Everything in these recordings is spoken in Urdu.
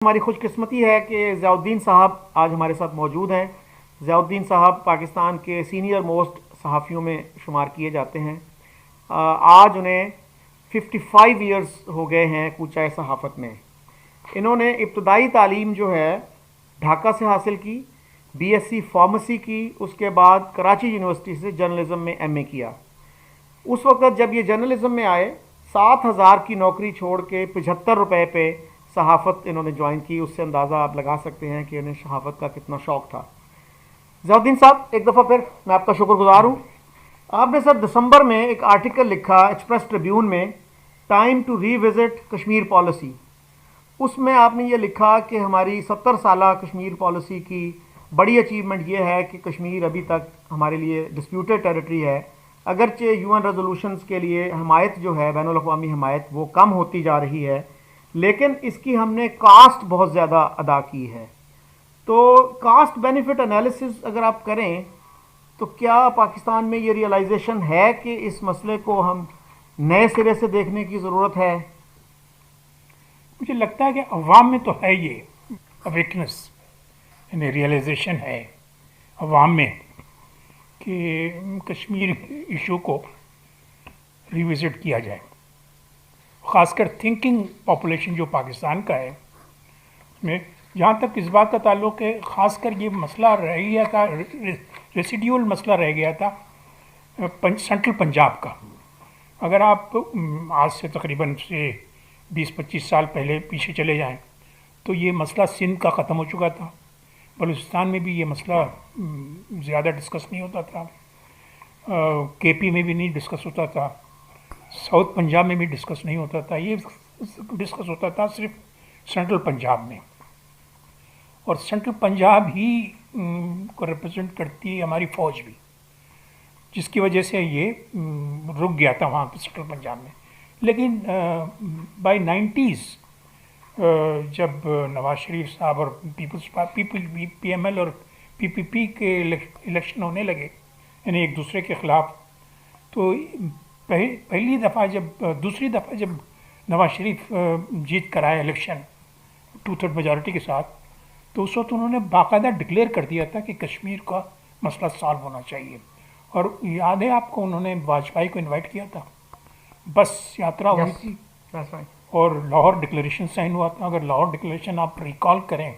ہماری خوش قسمتی ہے کہ ضیاء الدین صاحب آج ہمارے ساتھ موجود ہیں۔ ضیاء الدین صاحب پاکستان کے سینئر موسٹ صحافیوں میں شمار کیے جاتے ہیں۔ آج انہیں 55 ایئرز ہو گئے ہیں کوچہ صحافت میں۔ انہوں نے ابتدائی تعلیم جو ہے ڈھاکہ سے حاصل کی، بی ایس سی فارمیسی کی، اس کے بعد کراچی یونیورسٹی سے جرنلزم میں ایم اے کیا۔ اس وقت جب یہ جرنلزم میں آئے 7,000 کی نوکری چھوڑ کے 75 روپے پہ صحافت انہوں نے جوائن کی۔ اس سے اندازہ آپ لگا سکتے ہیں کہ انہیں صحافت کا کتنا شوق تھا۔ ضیاء الدین صاحب ایک دفعہ پھر میں آپ کا شکر گزار ہوں۔ آپ نے سر دسمبر میں ایک آرٹیکل لکھا ایکسپریس ٹریبیون میں، time to revisit Kashmir policy. اس میں آپ نے یہ لکھا کہ ہماری 70 سالہ کشمیر پالیسی کی بڑی اچیومنٹ یہ ہے کہ کشمیر ابھی تک ہمارے لیے ڈسپیوٹڈ ٹیریٹری ہے، اگرچہ یو این ریزولوشنز کے لیے حمایت جو ہے بین الاقوامی حمایت وہ کم ہوتی جا رہی ہے، لیکن اس کی ہم نے کاسٹ بہت زیادہ ادا کی ہے۔ تو کاسٹ بینیفٹ انالیسس اگر آپ کریں تو کیا پاکستان میں یہ ریئلائزیشن ہے کہ اس مسئلے کو ہم نئے سرے سے دیکھنے کی ضرورت ہے؟ مجھے لگتا ہے کہ عوام میں تو ہے یہ اویکنس، یعنی ریئلائزیشن ہے عوام میں کہ کشمیر ایشو کو ریوزٹ کیا جائے۔ خاص کر تھنکنگ پاپولیشن جو پاکستان کا ہے میں، جہاں تک اس بات کا تعلق ہے، خاص کر یہ مسئلہ رہ گیا تھا، ریسیڈیول مسئلہ رہ گیا تھا سینٹرل پنجاب کا۔ اگر آپ آج سے تقریباً 20-25 سال پہلے پیچھے چلے جائیں تو یہ مسئلہ سندھ کا ختم ہو چکا تھا، بلوچستان میں بھی یہ مسئلہ زیادہ ڈسکس نہیں ہوتا تھا، کے پی میں بھی نہیں ڈسکس ہوتا تھا، ساؤتھ پنجاب میں بھی ڈسکس نہیں ہوتا تھا، یہ ڈسکس ہوتا تھا صرف سینٹرل پنجاب میں۔ اور سینٹرل پنجاب ہی کو ریپرزینٹ کرتی ہے ہماری فوج بھی، جس کی وجہ سے یہ رک گیا تھا وہاں پہ سینٹرل پنجاب میں۔ لیکن بائی 90s جب نواز شریف صاحب اور پی ایم ایل اور پی پی پی کے الیکشن ہونے لگے، یعنی ایک دوسرے کے خلاف، تو دوسری دفعہ جب نواز شریف جیت کر آئے الیکشن 2/3 میجورٹی کے ساتھ، تو اس وقت انہوں نے باقاعدہ ڈکلیئر کر دیا تھا کہ کشمیر کا مسئلہ سالو ہونا چاہیے۔ اور یاد ہے آپ کو، انہوں نے واجپئی کو انوائٹ کیا تھا، بس یاترا ہوئی تھی اور لاہور ڈکلیریشن سائن ہوا تھا۔ اگر لاہور ڈکلیریشن آپ ریکال کریں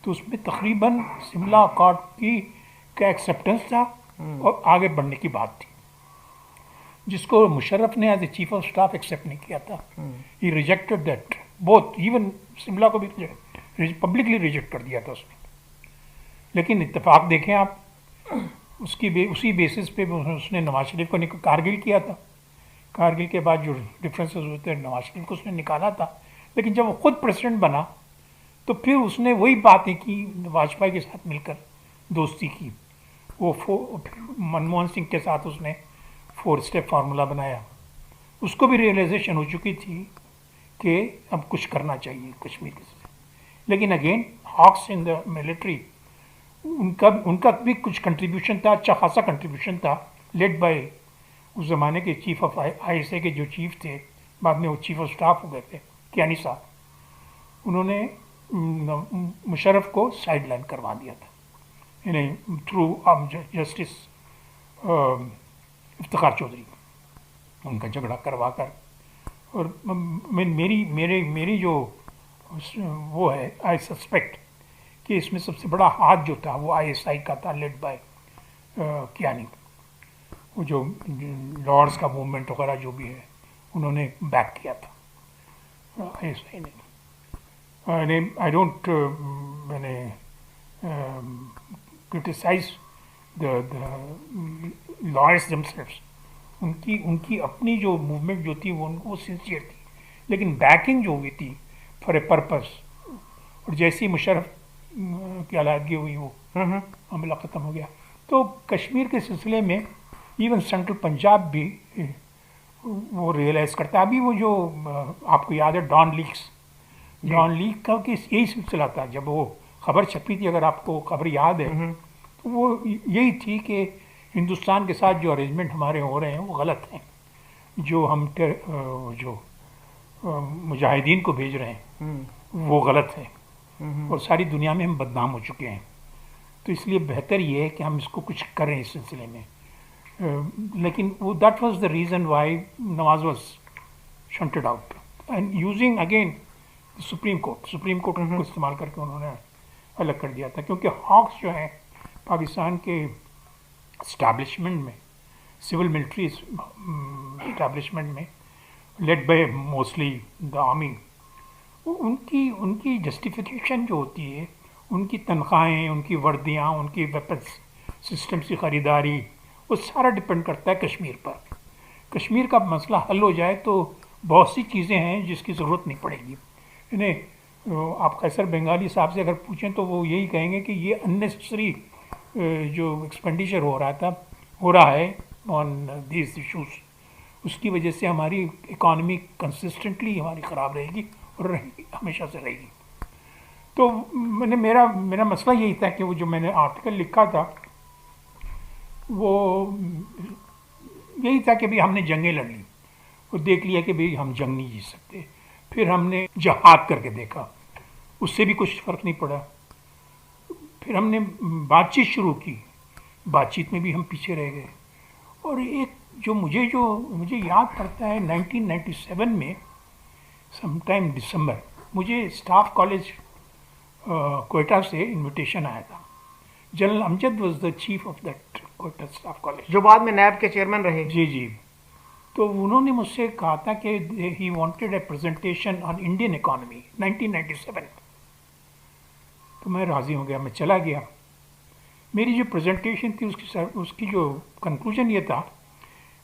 تو اس میں تقریباً شملہ اکارڈ کا ایکسیپٹنس تھا اور آگے بڑھنے کی بات تھی، جس کو مشرف نے as a chief of staff accept نہیں کیا تھا۔ ہی rejected that both, even Shimla کو بھی پبلکلی ریجیکٹ کر دیا تھا اس نے۔ لیکن اتفاق دیکھیں آپ، اسی بیسس پہ اس نے نواز شریف کو کارگل کیا تھا۔ کارگل کے بعد جو ڈفرینسز ہوئے تھے نواز شریف کو اس نے نکالا تھا، لیکن جب وہ خود پریزیڈنٹ بنا تو پھر اس نے وہی باتیں کی، واجپئی کے ساتھ مل کر دوستی کی۔ وہ منموہن سنگھ کے ساتھ اس نے 4 اسٹیپ فارمولا بنایا۔ اس کو بھی ریئلائزیشن ہو چکی تھی کہ اب کچھ کرنا چاہیے کشمیر کے ساتھ۔ لیکن اگین ہاکس ان دا ملٹری، ان کا بھی کچھ کنٹریبیوشن تھا، اچھا خاصا کنٹریبیوشن تھا، لیڈ بائی اس زمانے کے chief of I S A کے جو چیف تھے، بعد میں وہ چیف آف اسٹاف ہو گئے تھے، کیانی صاحب۔ انہوں نے مشرف کو سائڈ لائن کروا دیا تھا، یعنی تھرو جسٹس افتخار چودھری، ان کا جھگڑا کروا کر۔ اور میری جو وہ ہے، آئی سسپیکٹ کہ اس میں سب سے بڑا ہاتھ جو تھا وہ آئی ایس آئی کا تھا، لیڈ بائی کیانی۔ وہ جو لارڈس کا موومنٹ وغیرہ جو بھی ہے انہوں نے بیک کیا تھا آئی ایس آئی نے۔ I don't criticize the lords themselves, ان کی اپنی جو موومنٹ جو تھی وہ سنسیئر تھی، لیکن بیکنگ جو ہوئی تھی فار اے پرپز، اور جیسی مشرف کی علیحدگی ہوئی وہ معاملہ ختم ہو گیا۔ تو کشمیر کے سلسلے میں ایون سینٹرل پنجاب بھی وہ ریئلائز کرتا ہے۔ ابھی وہ جو آپ کو یاد ہے ڈان لیک کا کہ یہی سلسلہ تھا، جب وہ خبر چھپی تھی، اگر آپ کو خبر یاد ہے تو وہ یہی تھی کہ ہندوستان کے ساتھ جو ارینجمنٹ ہمارے ہو رہے ہیں وہ غلط ہیں، جو ہم جو مجاہدین کو بھیج رہے ہیں وہ غلط ہے۔ اور ساری دنیا میں ہم بدنام ہو چکے ہیں. تو اس لیے بہتر یہ ہے کہ ہم اس کو کچھ کریں اس سلسلے میں. لیکن وہ that was the reason why Nawaz was shunted out and using again Supreme Court کو استعمال کر کے انہوں نے الگ کر دیا تھا. کیونکہ ہاکس جو ہیں پاکستان کے اسٹیبلشمنٹ میں, سول ملٹری اسٹیبلشمنٹ میں, led by mostly the army, ان کی جسٹیفیکیشن جو ہوتی ہے, ان کی تنخواہیں, ان کی وردیاں, ان کی ویپنس سسٹمس کی خریداری, وہ سارا ڈپینڈ کرتا ہے کشمیر پر. کشمیر کا مسئلہ حل ہو جائے تو بہت سی چیزیں ہیں جس کی ضرورت نہیں پڑے گی. انہیں آپ قیصر بنگالی صاحب سے اگر پوچھیں تو وہ یہی کہیں گے کہ یہ اننیسیسری جو ایکسپینڈیچر ہو رہا ہے آن دیز ایشوز, اس کی وجہ سے ہماری اکانومی کنسسٹنٹلی ہماری خراب رہے گی اور ہمیشہ سے رہے گی. تو میرا مسئلہ یہی تھا کہ وہ جو میں نے آرٹیکل لکھا تھا وہ یہی تھا کہ بھی ہم نے جنگیں لڑ لی اور دیکھ لیا کہ بھی ہم جنگ نہیں جیت سکتے. پھر ہم نے جہاد کر کے دیکھا, اس سے بھی کچھ فرق نہیں پڑا. پھر ہم نے بات چیت شروع کی, بات چیت میں بھی ہم پیچھے رہ گئے. اور ایک جو مجھے یاد پڑتا ہے 1997 میں سم ٹائم دسمبر, مجھے اسٹاف کالج کوئٹہ سے انویٹیشن آیا تھا. General Amjad was the chief of that Quetta staff college, جو بعد میں نیب کے چیئرمین رہے. جی. تو انہوں نے مجھ سے کہا تھا کہ he wanted a presentation on Indian economy 1997. تو میں راضی ہو گیا, میں چلا گیا. میری جو پریزنٹیشن تھی اس کی جو کنکلوژن یہ تھا,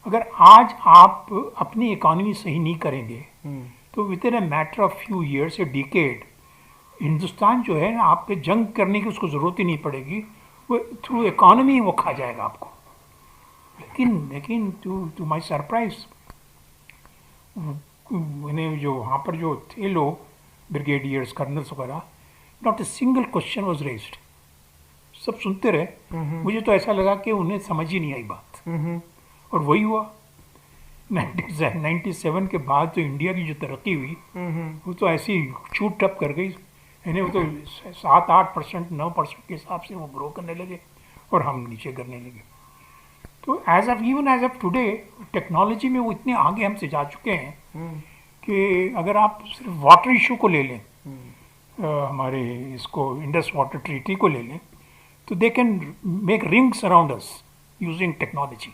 اگر آج آپ اپنی اکانومی صحیح نہیں کریں گے تو with in a matter of few years a decade Hindustan جو ہے نا, آپ پہ جنگ کرنے کی اس کو ضرورت ہی نہیں پڑے گی, وہ تھرو اکانومی وہ کھا جائے گا آپ کو. لیکن ٹو مائی سرپرائز انہیں جو وہاں پر جو تھے لوگ بریگیڈیئرس, کرنلس وغیرہ, not a single question was raised. سب سنتے رہے. مجھے تو ایسا لگا کہ انہیں سمجھ ہی نہیں آئی بات. اور وہی ہوا. 97 کے بعد تو انڈیا کی جو ترقی ہوئی وہ تو ایسی چھوٹ ٹپ کر گئی. یعنی وہ تو 7-8%, 9% کے حساب سے وہ گرو کرنے لگے اور ہم نیچے کرنے لگے. تو even as of today technology میں وہ اتنے آگے ہم سے جا چکے ہیں کہ اگر آپ صرف واٹر ایشو کو لے لیں, ہمارے اس کو انڈس واٹر ٹریٹی کو لے لیں, تو they can make rings around us using technology,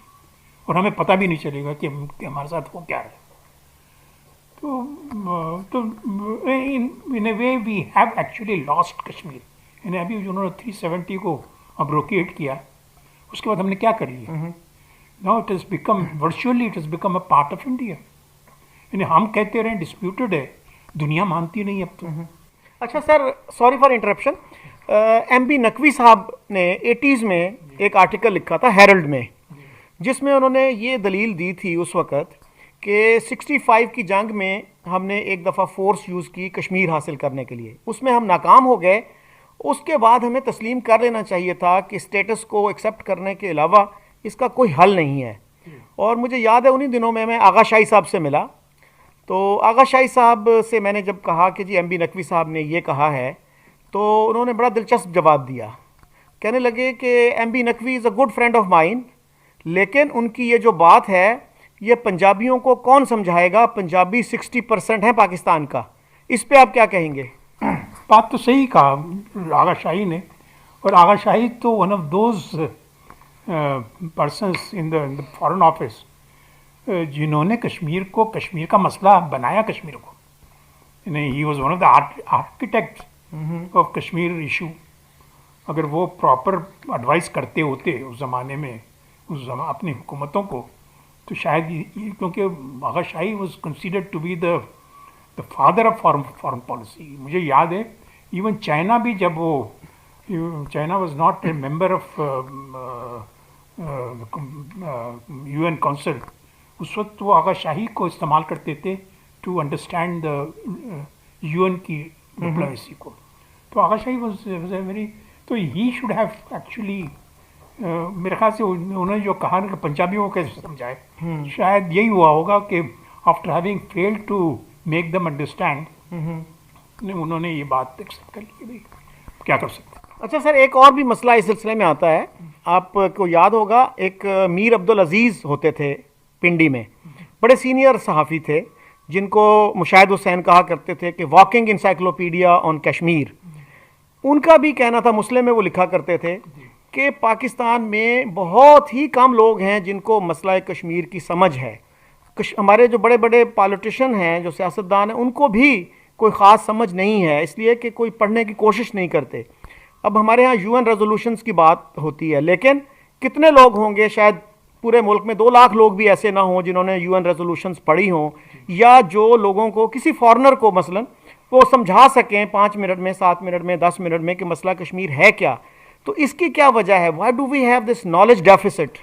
اور ہمیں پتہ بھی نہیں چلے گا کہ ہمارے ساتھ وہ کیا ہے. تو in a way we have actually lost Kashmir. یعنی ابھی انہوں نے 370 کو ابروکیٹ کیا, اس کے بعد ہم نے کیا کر لیا. Now it has become virtually it has become a part of India. یعنی ہم کہتے رہے ڈسپیوٹڈ ہے, دنیا مانتی نہیں اب تو. اچھا sir, sorry for interruption, M B Naqvi sahab نے 80s میں ایک آرٹیکل لکھا تھا ہیرلڈ میں, جس میں انہوں نے یہ دلیل دی تھی اس وقت کہ 65 کی جنگ میں ہم نے ایک دفعہ فورس یوز کی کشمیر حاصل کرنے کے لیے, اس میں ہم ناکام ہو گئے. اس کے بعد ہمیں تسلیم کر لینا چاہیے تھا کہ اسٹیٹس کو ایکسیپٹ کرنے کے علاوہ اس کا کوئی حل نہیں ہے. اور مجھے یاد ہے انہی دنوں میں آغا شاہی صاحب سے ملا, تو آغا شاہی صاحب سے میں نے جب کہا کہ G M B Naqvi sahab نے یہ کہا ہے, تو انہوں نے بڑا دلچسپ جواب دیا. کہنے لگے کہ M B Naqvi is a good friend of mine, لیکن ان کی یہ جو بات ہے یہ پنجابیوں کو کون سمجھائے گا, پنجابی 60% ہیں پاکستان کا. اس پہ آپ کیا کہیں گے؟ بات تو صحیح کہا آغا شاہی نے. اور آغا شاہی تو one of those persons in the foreign office جنہوں نے کشمیر کا مسئلہ بنایا کشمیر کو. He was one of the architect of Kashmir issue. اگر وہ پراپر ایڈوائز کرتے ہوتے اس زمانے میں اپنی حکومتوں کو, تو شاید کیونکہ Agha Shahi was considered to be the father of foreign policy. مجھے یاد ہے ایون چائنا بھی, جب وہ China was not a member of U N council, اس وقت وہ آغا شاہی کو استعمال کرتے تھے to understand the U N کی ڈپلومیسی کو. تو آغا شاہی واز ویری, تو ہی شوڈ ہیو ایکچولی, میرے خیال سے انہوں نے جو کہا کہ پنجابیوں کو کیسے سمجھائے, شاید یہی ہوا ہوگا کہ after having failed to make them understand انہوں نے یہ بات ایکسیپٹ کر لی. کیا کر سکتے ہیں. اچھا سر، ایک اور بھی مسئلہ اس سلسلے میں آتا ہے. آپ کو یاد ہوگا ایک میر عبدالعزیز ہوتے تھے پنڈی میں، بڑے سینئر صحافی تھے جن کو مشاہد حسین کہا کرتے تھے کہ واکنگ انسائکلوپیڈیا آن کشمیر. ان کا بھی کہنا تھا، مسلم میں وہ لکھا کرتے تھے کہ پاکستان میں بہت ہی کم لوگ ہیں جن کو مسئلہ کشمیر کی سمجھ ہے. ہمارے جو بڑے بڑے پالیٹیشین ہیں، جو سیاستدان ہیں، ان کو بھی کوئی خاص سمجھ نہیں ہے، اس لیے کہ کوئی پڑھنے کی کوشش نہیں کرتے. اب ہمارے ہاں UN ریزولوشنز کی بات ہوتی ہے، لیکن کتنے لوگ ہوں گے؟ شاید پورے ملک میں 2 لاکھ لوگ بھی ایسے نہ ہوں جنہوں نے UN ریزولوشنز پڑھی ہوں، یا جو لوگوں کو، کسی فارنر کو مثلا وہ سمجھا سکیں 5 منٹ میں، 7 منٹ میں، 10 منٹ میں کہ مسئلہ کشمیر ہے کیا. تو اس کی کیا وجہ ہے؟ Why do we have this knowledge deficit?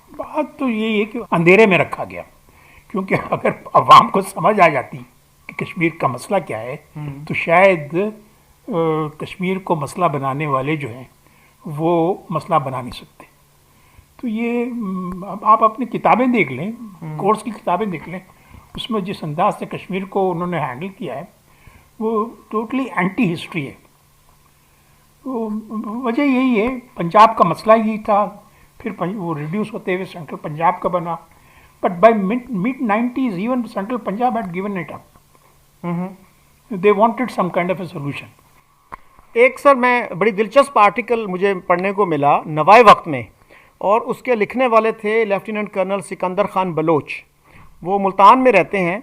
بات تو یہی ہے کہ اندھیرے میں رکھا گیا، کیونکہ اگر عوام کو سمجھ آ جاتی کہ کشمیر کا مسئلہ کیا ہے تو شاید کشمیر کو مسئلہ بنانے والے جو ہیں وہ مسئلہ بنا نہیں سکتے. تو یہ آپ اپنی کتابیں دیکھ لیں، کورس کی کتابیں دیکھ لیں، اس میں جس انداز سے کشمیر کو انہوں نے ہینڈل کیا ہے وہ ٹوٹلی اینٹی ہسٹری ہے. تو وجہ یہی ہے، پنجاب کا مسئلہ یہی تھا، پھر وہ ریڈیوس ہوتے ہوئے سینٹرل پنجاب کا بنا، but by mid 90s even central Punjab had given it up. They wanted some kind of a solution. ایک سر میں بڑی دلچسپ آرٹیکل مجھے پڑھنے کو ملا نوائے وقت میں، اور اس کے لکھنے والے تھے لیفٹیننٹ کرنل سکندر خان بلوچ. وہ ملتان میں رہتے ہیں،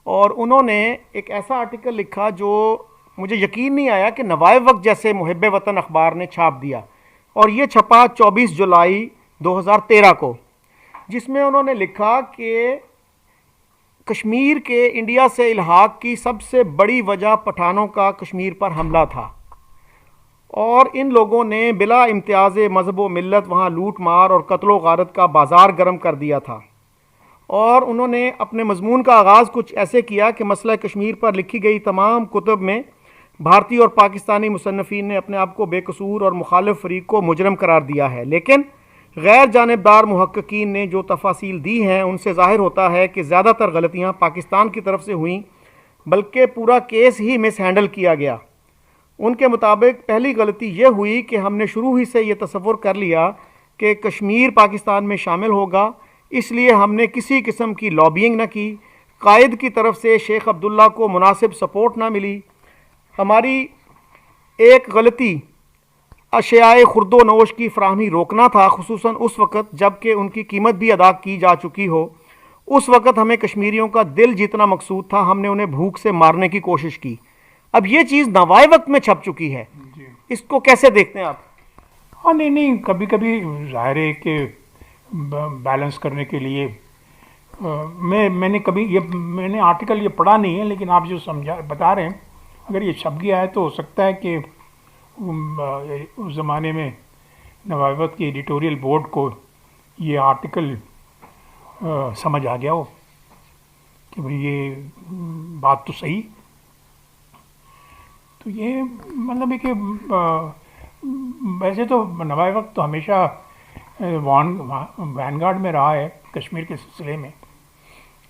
اور انہوں نے ایک ایسا آرٹیکل لکھا جو مجھے یقین نہیں آیا کہ نوائے وقت جیسے محب وطن اخبار نے چھاپ دیا، اور یہ چھپا 24 جولائی 2013 کو، جس میں انہوں نے لکھا کہ کشمیر کے انڈیا سے الحاق کی سب سے بڑی وجہ پٹھانوں کا کشمیر پر حملہ تھا، اور ان لوگوں نے بلا امتیاز مذہب و ملت وہاں لوٹ مار اور قتل و غارت کا بازار گرم کر دیا تھا. اور انہوں نے اپنے مضمون کا آغاز کچھ ایسے کیا کہ مسئلہ کشمیر پر لکھی گئی تمام کتب میں بھارتی اور پاکستانی مصنفین نے اپنے آپ کو بے قصور اور مخالف فریق کو مجرم قرار دیا ہے، لیکن غیر جانبدار محققین نے جو تفاصیل دی ہیں ان سے ظاہر ہوتا ہے کہ زیادہ تر غلطیاں پاکستان کی طرف سے ہوئیں، بلکہ پورا کیس ہی مس ہینڈل کیا گیا. ان کے مطابق پہلی غلطی یہ ہوئی کہ ہم نے شروع ہی سے یہ تصور کر لیا کہ کشمیر پاکستان میں شامل ہوگا، اس لیے ہم نے کسی قسم کی لابینگ نہ کی. قائد کی طرف سے شیخ عبداللہ کو مناسب سپورٹ نہ ملی. ہماری ایک غلطی اشیاء خرد و نوش کی فراہمی روکنا تھا، خصوصاً اس وقت جب کہ ان کی قیمت بھی ادا کی جا چکی ہو. اس وقت ہمیں کشمیریوں کا دل جیتنا مقصود تھا، ہم نے انہیں بھوک سے مارنے کی کوشش کی. اب یہ چیز نوائے وقت میں چھپ چکی ہے، اس کو کیسے دیکھتے ہیں آپ؟ ہاں نہیں، کبھی کبھی ظاہر ہے کہ بیلنس کرنے کے لیے میں نے آرٹیکل یہ پڑھا نہیں ہے، لیکن آپ جو بتا رہے ہیں اگر یہ چھپ گیا ہے تو ہو سکتا ہے کہ اس زمانے میں نوائے وقت کی ایڈیٹوریل بورڈ کو یہ آرٹیکل سمجھ آ گیا ہو کہ بھئی یہ بات تو صحیح. تو یہ مطلب ہے کہ ویسے تو نوائے وقت تو ہمیشہ وین گارڈ میں رہا ہے کشمیر کے سلسلے میں،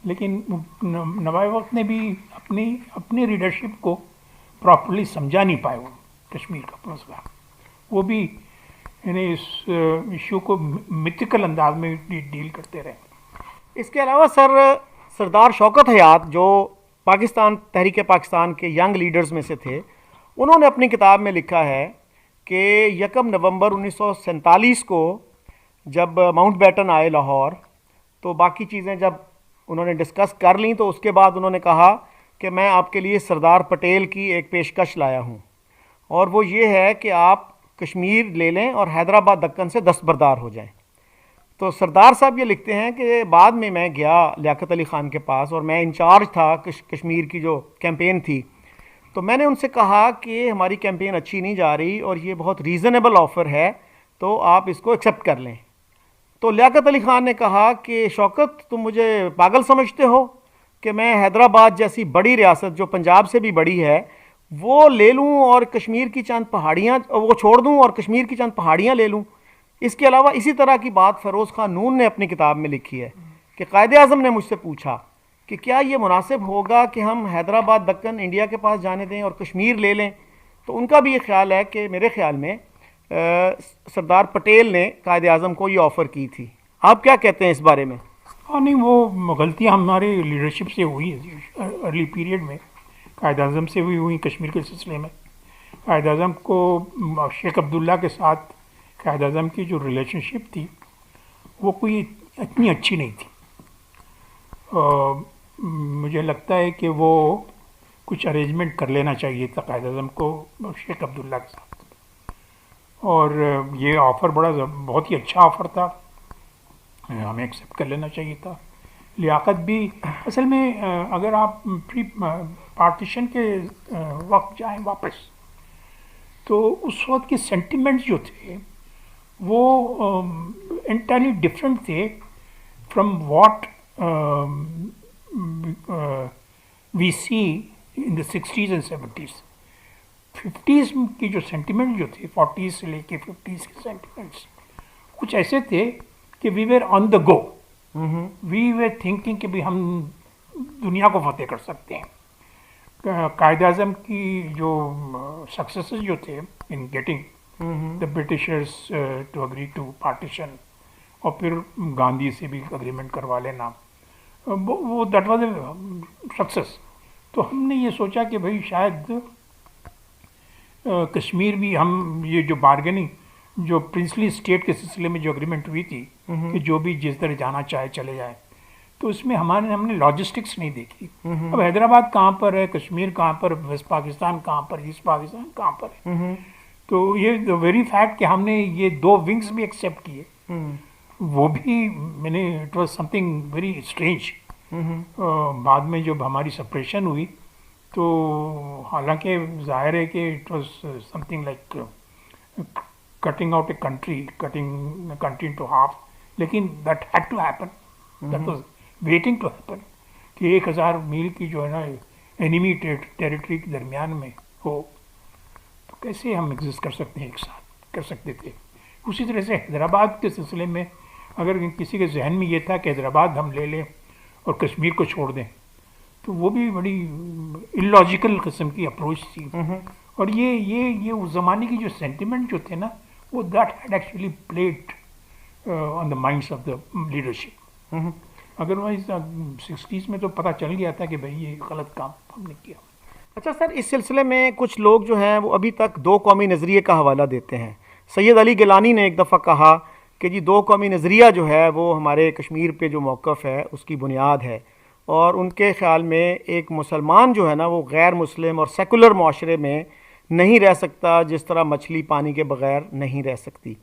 لیکن نوائے وقت نے بھی اپنی ریڈرشپ کو پراپرلی سمجھا نہیں پائے وہ کشمیر کا مسئلہ. وہ بھی یعنی اس ایشو کو میتھیکل انداز میں ڈیل کرتے رہے. اس کے علاوہ سردار شوکت حیات جو تحریک پاکستان کے ینگ لیڈرز میں سے تھے، انہوں نے اپنی کتاب میں لکھا ہے کہ 1 نومبر 1947 کو جب ماؤنٹ بیٹن آئے لاہور، تو باقی چیزیں جب انہوں نے ڈسکس کر لیں تو اس کے بعد انہوں نے کہا کہ میں آپ کے لیے سردار پٹیل کی ایک پیشکش لایا ہوں، اور وہ یہ ہے کہ آپ کشمیر لے لیں اور حیدرآباد دکن سے دستبردار ہو جائیں. تو سردار صاحب یہ لکھتے ہیں کہ بعد میں گیا لیاقت علی خان کے پاس، اور میں انچارج تھا کشمیر کی جو کیمپین تھی. تو میں نے ان سے کہا کہ ہماری کیمپین اچھی نہیں جا رہی اور یہ بہت ریزنیبل آفر ہے، تو آپ اس کو ایکسیپٹ کر لیں. تو لیاقت علی خان نے کہا کہ شوکت تم مجھے پاگل سمجھتے ہو کہ میں حیدرآباد جیسی بڑی ریاست جو پنجاب سے بھی بڑی ہے وہ لے لوں اور کشمیر کی چند پہاڑیاں وہ چھوڑ دوں اور کشمیر کی چند پہاڑیاں لے لوں. اس کے علاوہ اسی طرح کی بات فیروز خان نون نے اپنی کتاب میں لکھی ہے کہ قائد اعظم نے مجھ سے پوچھا کہ کیا یہ مناسب ہوگا کہ ہم حیدرآباد دکن انڈیا کے پاس جانے دیں اور کشمیر لے لیں. تو ان کا بھی یہ خیال ہے کہ میرے خیال میں سردار پٹیل نے قائد اعظم کو یہ آفر کی تھی. آپ کیا کہتے ہیں اس بارے میں؟ ہاں نہیں، وہ غلطیاں ہماری لیڈرشپ سے ہوئی ہے ارلی پیریڈ میں، قائد اعظم سے بھی ہوئی کشمیر کے سلسلے میں. قائد اعظم کو شیخ عبداللہ کے ساتھ قائد اعظم کی جو ریلیشن شپ تھی وہ کوئی اتنی اچھی نہیں تھی. مجھے لگتا ہے کہ وہ کچھ ارینجمنٹ کر لینا چاہیے تھا قائد اعظم کو شیخ عبداللہ کے ساتھ. اور یہ آفر بہت ہی اچھا آفر تھا، ہمیں ایکسیپٹ کر لینا چاہیے تھا. لیاقت بھی اصل میں اگر آپ پری پارٹیشن کے وقت جائیں واپس تو اس وقت کے سینٹیمنٹس جو تھے وہ انٹائرلی ڈفرینٹ تھے from what we see in the 60s and 70s. 50s کی جو سینٹیمنٹ جو تھے 40s سے لے کے 50s کے سینٹیمنٹس کچھ ایسے تھے کہ we were on the go, we were thinking کہ بھی ہم دنیا کو فتح کر سکتے ہیں. قائد اعظم کی جو سکسیسز جو تھے in getting the Britishers to agree to partition, اور پھر گاندھی سے بھی اگریمنٹ کروا لینا، وہ دیٹ واز اے سکسیس. تو ہم نے یہ سوچا کہ بھائی شاید کشمیر بھی ہم یہ جو بارگیننگ جو پرنسلی اسٹیٹ کے سلسلے میں جو اگریمنٹ ہوئی تھی کہ جو بھی جس طرح جانا چاہے چلے جائے، تو اس میں ہم نے لاجسٹکس نہیں دیکھی. اب حیدرآباد کہاں پر ہے، کشمیر کہاں پر، ویسٹ پاکستان کہاں پر، ایسٹ پاکستان کہاں پر ہے. تو یہ ویری فیکٹ کہ ہم نے یہ 2 ونگز بھی ایکسیپٹ کیے، وہ بھی میں نے it was some thing very strange. بعد میں جب ہماری سپریشن ہوئی تو حالانکہ ظاہر ہے کہ it was something like cutting out a country, cutting country into half, لیکن that had to happen, that was waiting to happen کہ 1000 میل کی جو ہے نا اینیمی ٹیریٹری کے درمیان میں ہو تو کیسے ہم ایگزسٹ کر سکتے ہیں، ایک ساتھ کر سکتے تھے. اسی طرح سے حیدرآباد کے سلسلے میں اگر کسی کے ذہن میں یہ تھا کہ حیدرآباد ہم لے لیں اور کشمیر کو چھوڑ دیں تو وہ بھی بڑی اللاجیکل قسم کی اپروچ تھی. اور یہ اس زمانے کی جو سینٹیمنٹ جو تھے نا وہ that had actually played on the minds of the leadership. Otherwise 60s میں تو پتہ چل گیا تھا کہ بھائی یہ غلط کام ہم نے کیا. اچھا سر، اس سلسلے میں کچھ لوگ جو ہیں وہ ابھی تک 2 قومی نظریے کا حوالہ دیتے ہیں. سید علی گیلانی نے ایک دفعہ کہا کہ جی 2 قومی نظریہ جو ہے وہ ہمارے کشمیر پہ جو موقف ہے اس کی بنیاد ہے، اور ان کے خیال میں ایک مسلمان جو ہے نا وہ غیر مسلم اور سیکولر معاشرے میں نہیں رہ سکتا جس طرح مچھلی پانی کے بغیر نہیں رہ سکتی.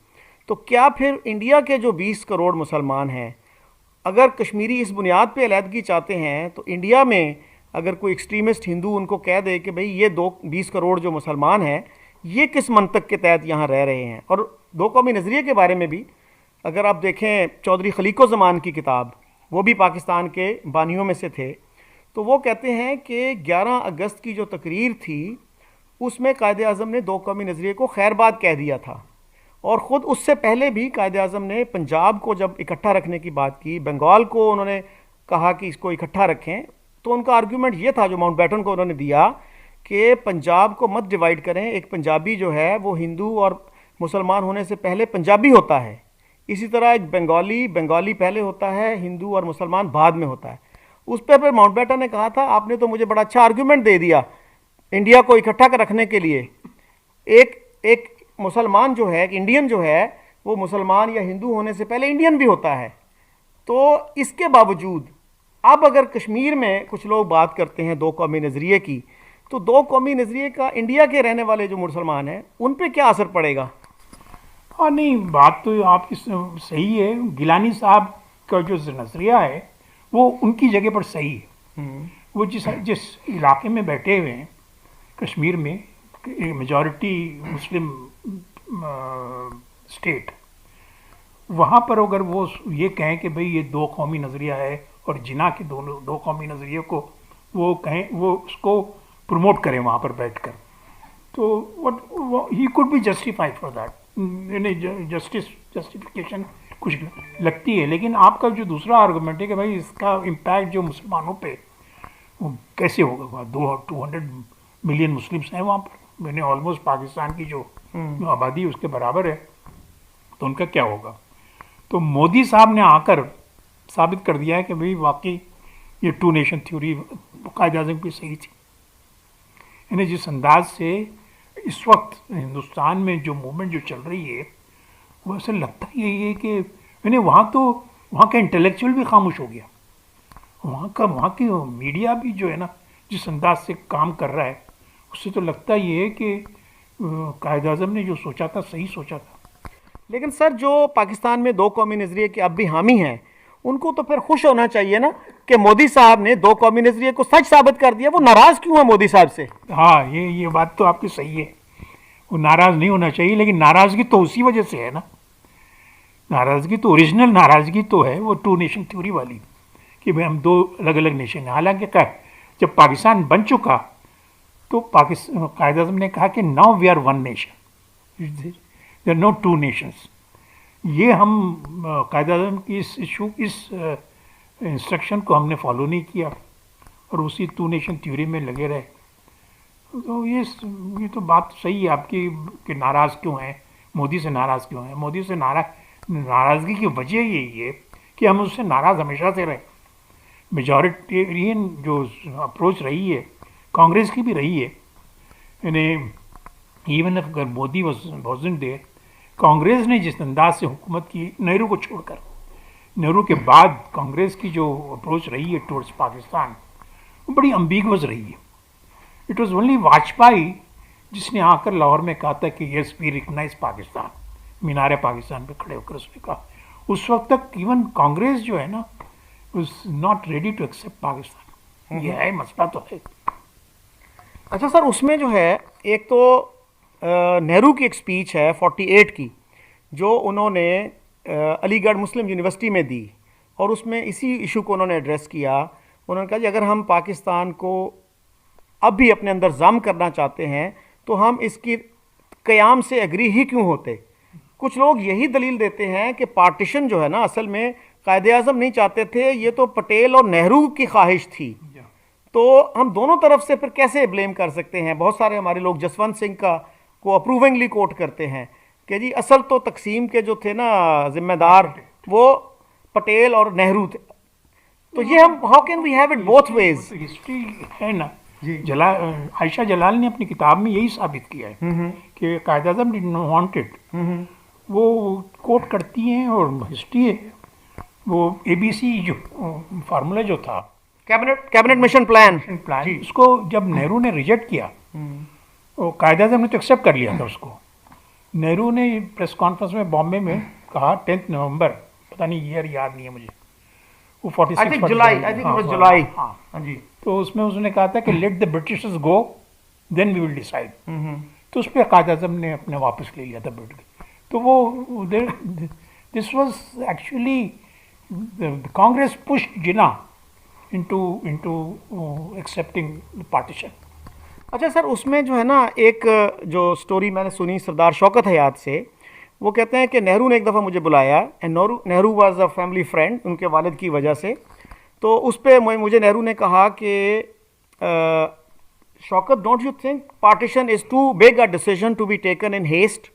تو کیا پھر انڈیا کے جو 20 کروڑ مسلمان ہیں اگر کشمیری اس بنیاد پہ علیحدگی چاہتے ہیں تو انڈیا میں اگر کوئی ایکسٹریمسٹ ہندو ان کو کہہ دے کہ بھئی یہ 20 کروڑ جو مسلمان ہیں یہ کس منطق کے تحت یہاں رہ رہے ہیں. اور 2 قومی نظریے کے بارے میں بھی اگر آپ دیکھیں چودھری خلیق الزمان کی کتاب، وہ بھی پاکستان کے بانیوں میں سے تھے، تو وہ کہتے ہیں کہ 11 اگست کی جو تقریر تھی اس میں قائد اعظم نے 2 قومی نظریے کو خیر بات کہہ دیا تھا. اور خود اس سے پہلے بھی قائد اعظم نے پنجاب کو جب اکٹھا رکھنے کی بات کی، بنگال کو انہوں نے کہا کہ اس کو اکٹھا رکھیں، تو ان کا آرگیومنٹ یہ تھا جو ماؤنٹ بیٹن کو انہوں نے دیا کہ پنجاب کو مت ڈیوائیڈ کریں، ایک پنجابی جو ہے وہ ہندو اور مسلمان ہونے سے پہلے پنجابی ہوتا ہے، اسی طرح ایک بنگالی پہلے ہوتا ہے، ہندو اور مسلمان بعد میں ہوتا ہے. اس پہ پھر ماؤنٹ بیٹن نے کہا تھا آپ نے تو مجھے بڑا اچھا آرگیومنٹ دے دیا انڈیا کو اکٹھا کر رکھنے کے لیے، ایک مسلمان جو ہے، ایک انڈین جو ہے وہ مسلمان یا ہندو ہونے سے پہلے انڈین بھی ہوتا ہے. تو اس کے باوجود اب اگر کشمیر میں کچھ لوگ بات کرتے ہیں 2 قومی نظریے کی، تو 2 قومی نظریے کا انڈیا کے رہنے والے جو مسلمان ہیں ان پہ کیا اثر پڑے گا؟ ہاں نہیں، بات تو آپ کی صحیح ہے. گیلانی صاحب کا جو نظریہ ہے وہ ان کی جگہ پر صحیح ہے. وہ جس علاقے میں بیٹھے ہوئے ہیں کشمیر میں، میجورٹی مسلم اسٹیٹ، وہاں پر اگر وہ یہ کہیں کہ بھئی یہ 2 قومی نظریہ ہے اور جناح کے 2 قومی نظریے کو وہ کہیں، وہ اس کو پروموٹ کریں وہاں پر بیٹھ کر، تو he could be justify for that. Justification کچھ لگتی ہے. لیکن آپ کا جو دوسرا آرگومنٹ ہے کہ بھائی اس کا امپیکٹ جو مسلمانوں پہ وہ کیسے ہوگا، 200 ملین مسلمس ہیں وہاں پر، یعنی آلموسٹ پاکستان کی جو آبادی اس کے برابر ہے، تو ان کا کیا ہوگا؟ تو مودی صاحب نے آ کر ثابت کر دیا ہے کہ بھئی واقعی یہ 2 نیشن تھیوری قائد اعظم کی صحیح تھی. یعنی جس انداز سے اس وقت ہندوستان میں جو موومنٹ جو چل رہی ہے وہ ایسا لگتا یہی ہے کہ یعنی وہاں کا انٹلیکچوئل بھی خاموش ہو گیا، وہاں کی میڈیا بھی جو ہے نا جس انداز سے کام کر رہا ہے، اس سے تو لگتا یہ ہے کہ قائد اعظم نے جو سوچا تھا صحیح سوچا تھا. لیکن سر جو پاکستان میں 2 قومی نظریے کے اب بھی حامی ہیں ان کو تو پھر خوش ہونا چاہیے نا کہ مودی صاحب نے 2 قومی نظریے کو سچ ثابت کر دیا. وہ ناراض کیوں ہے مودی صاحب سے؟ ہاں یہ بات تو آپ کی صحیح ہے، وہ ناراض نہیں ہونا چاہیے، لیکن ناراضگی تو اسی وجہ سے ہے نا. ناراضگی تو اوریجنل ناراضگی تو ہے وہ 2 نیشن تھیوری والی، کہ بھائی ہم 2 الگ الگ نیشن ہیں. حالانکہ جب پاکستان بن چکا تو قائد اعظم نے کہا کہ now we are 1 nation, there are no 2 nations. یہ ہم قائد اعظم کی اس انسٹرکشن کو ہم نے فالو نہیں کیا اور اسی 2 نیشن تھیوری میں لگے رہے. تو یہ تو بات صحیح ہے آپ کی کہ ناراض کیوں ہیں، مودی سے ناراض کیوں ہیں. مودی سے ناراضگی کی وجہ یہی ہے کہ ہم اس سے ناراض ہمیشہ سے رہے. میجورٹیرین جو اپروچ رہی ہے کانگریس کی بھی رہی ہے، یعنی ایون اگر مودی وازنٹ دیر، کانگریس نے جس انداز سے حکومت کی نہرو کو چھوڑ کر، نہرو کے بعد کانگریس کی جو اپروچ رہی ہے ٹورڈز پاکستان وہ بڑی امبیگوس رہی ہے. اٹ واز اونلی واجپئی جس نے آ کر لاہور میں کہا تھا کہ یس وی ریکگنائز پاکستان، مینار پاکستان پہ کھڑے ہو کر اس نے کہا. اس وقت تک ایون کانگریس جو ہے نا was not ready to accept Pakistan. یہ ہے مسئلہ تو ہے. اچھا سر، اس میں جو ہے ایک تو نہرو کی ایک سپیچ ہے 48 کی جو انہوں نے علی گڑھ مسلم یونیورسٹی میں دی، اور اس میں اسی ایشو کو انہوں نے ایڈریس کیا. انہوں نے کہا کہ اگر ہم پاکستان کو اب بھی اپنے اندر ضم کرنا چاہتے ہیں تو ہم اس کی قیام سے ایگری ہی کیوں ہوتے. کچھ لوگ یہی دلیل دیتے ہیں کہ پارٹیشن جو ہے نا اصل میں قائد اعظم نہیں چاہتے تھے، یہ تو پٹیل اور نہرو کی خواہش تھی. تو ہم دونوں طرف سے پھر کیسے بلیم کر سکتے ہیں؟ بہت سارے ہمارے لوگ جسونت سنگھ کو اپروونگلی کوٹ کرتے ہیں کہ جی اصل تو تقسیم کے جو تھے نا ذمہ دار وہ پٹیل اور نہرو تھے. تو یہ ہم how can we have it both ways? History ہے نا. عائشہ جلال نے اپنی کتاب میں یہی ثابت کیا ہے کہ Quaid Azam did not want it. وہ کوٹ کرتی ہیں اور ہسٹری ہے، وہ ABC جو فارمولا جو تھا کیبنٹ مشن پلان، اس کو جب نہرو نے ریجیکٹ کیا، قائد اعظم نے تو ایکسیپٹ کر لیا تھا اس کو. نہرو نے پریس کانفرنس میں بامبے میں کہا 10 نومبر، پتہ نہیں ایئر یاد نہیں ہے مجھے، وہ 46 جولائی. تو اس میں اس نے کہا تھا کہ let the Britishers go then we will decide. تو اس پہ قائد اعظم نے اپنے واپس لے لیا تھا برٹش. تو وہ this was actually Congress pushed جنا into accepting the partition. اچھا سر، اس میں جو ہے نا ایک جو سٹوری میں نے سنی سردار شوکت حیات سے، وہ کہتے ہیں کہ نہرو نے ایک دفعہ مجھے بلایا، and Nehru was a family friend ان کے والد کی وجہ سے. تو اس پہ مجھے نہرو نے کہا کہ Shaukat don't you think partition is too big a decision to be taken in haste?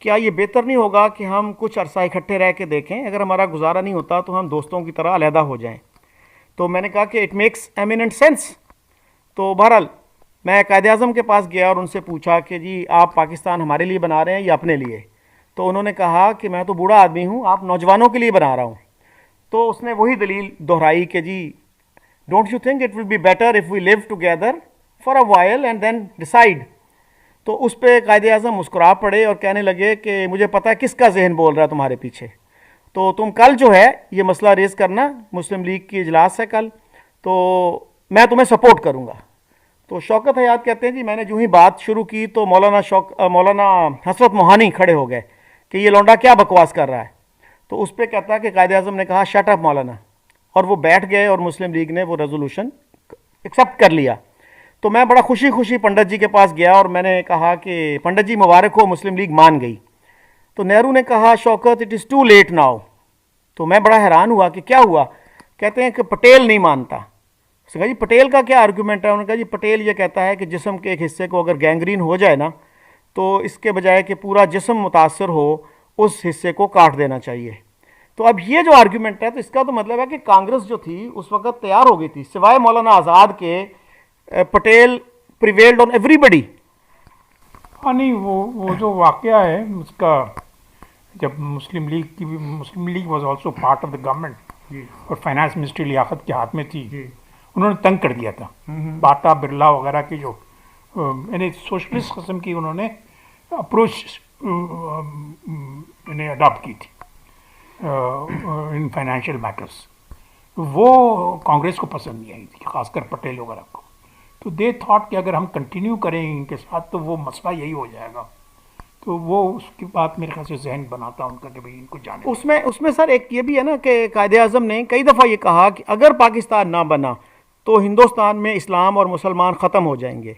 کیا یہ بہتر نہیں ہوگا کہ ہم کچھ عرصہ اکٹھے رہ کے دیکھیں، اگر ہمارا گزارا نہیں ہوتا تو ہم دوستوں کی طرح علیحدہ ہو جائیں؟ تو میں نے کہا کہ اٹ میکس ایمیننٹ سینس. تو بہرحال میں قائد اعظم کے پاس گیا اور ان سے پوچھا کہ جی آپ پاکستان ہمارے لیے بنا رہے ہیں یا اپنے لیے؟ تو انہوں نے کہا کہ میں تو بوڑھا آدمی ہوں، آپ نوجوانوں کے لیے بنا رہا ہوں. تو اس نے وہی دلیل دہرائی کہ جی don't you think it will be better if we live together for a while and then decide. تو اس پہ قائد اعظم مسکرا پڑے اور کہنے لگے کہ مجھے پتہ ہے کس کا ذہن بول رہا ہے تمہارے پیچھے، تو تم کل جو ہے یہ مسئلہ ریز کرنا، مسلم لیگ کی اجلاس ہے کل، تو میں تمہیں سپورٹ کروں گا. تو شوکت حیات کہتے ہیں جی میں نے جو ہی بات شروع کی تو مولانا حسرت موہانی کھڑے ہو گئے کہ یہ لونڈا کیا بکواس کر رہا ہے. تو اس پہ کہتا ہے کہ قائد اعظم نے کہا شٹ اپ مولانا، اور وہ بیٹھ گئے اور مسلم لیگ نے وہ ریزولوشن ایکسیپٹ کر لیا. تو میں بڑا خوشی پنڈت جی کے پاس گیا اور میں نے کہا کہ پنڈت جی مبارک ہو، مسلم لیگ مان گئی. تو نہرو نے کہا Shaukat it is too late now. تو میں بڑا حیران ہوا کہ کیا ہوا. کہتے ہیں کہ پٹیل نہیں مانتا، اس نے کہا جی پٹیل کا کیا آرگومنٹ ہے؟ انہوں نے کہا جی پٹیل یہ کہتا ہے کہ جسم کے ایک حصے کو اگر گینگرین ہو جائے نا تو اس کے بجائے کہ پورا جسم متاثر ہو اس حصے کو کاٹ دینا چاہیے. تو اب یہ جو آرگومنٹ ہے تو اس کا تو مطلب ہے کہ کانگریس جو تھی اس وقت تیار ہو گئی تھی سوائے مولانا آزاد کے. پٹیل پریویلڈ آن ایوری بڈی. ہاں نہیں وہ جو واقعہ ہے اس کا جب Muslim League was also part of the government اور فائنانس منسٹری لیاقت کے ہاتھ میں تھی, انہوں نے تنگ کر دیا تھا باٹا برلا وغیرہ کی جو یعنی سوشلسٹ قسم کی انہوں نے اپروچ انہیں اڈاپٹ کی تھی ان فائنینشیل میٹرس. وہ کانگریس کو پسند نہیں آئی تھی, خاص کر پٹیل وغیرہ کو. تو دے تھاٹ کہ اگر ہم کنٹینیو کریں ان کے ساتھ تو وہ مسئلہ یہی ہو جائے گا. تو وہ اس کی بات میرے خیال سے ذہن بناتا ان کا کہ بھائی ان کو جانے. اس میں سر ایک یہ بھی ہے نا کہ قائد اعظم نے کئی دفعہ یہ کہا کہ اگر پاکستان نہ بنا تو ہندوستان میں اسلام اور مسلمان ختم ہو جائیں گے.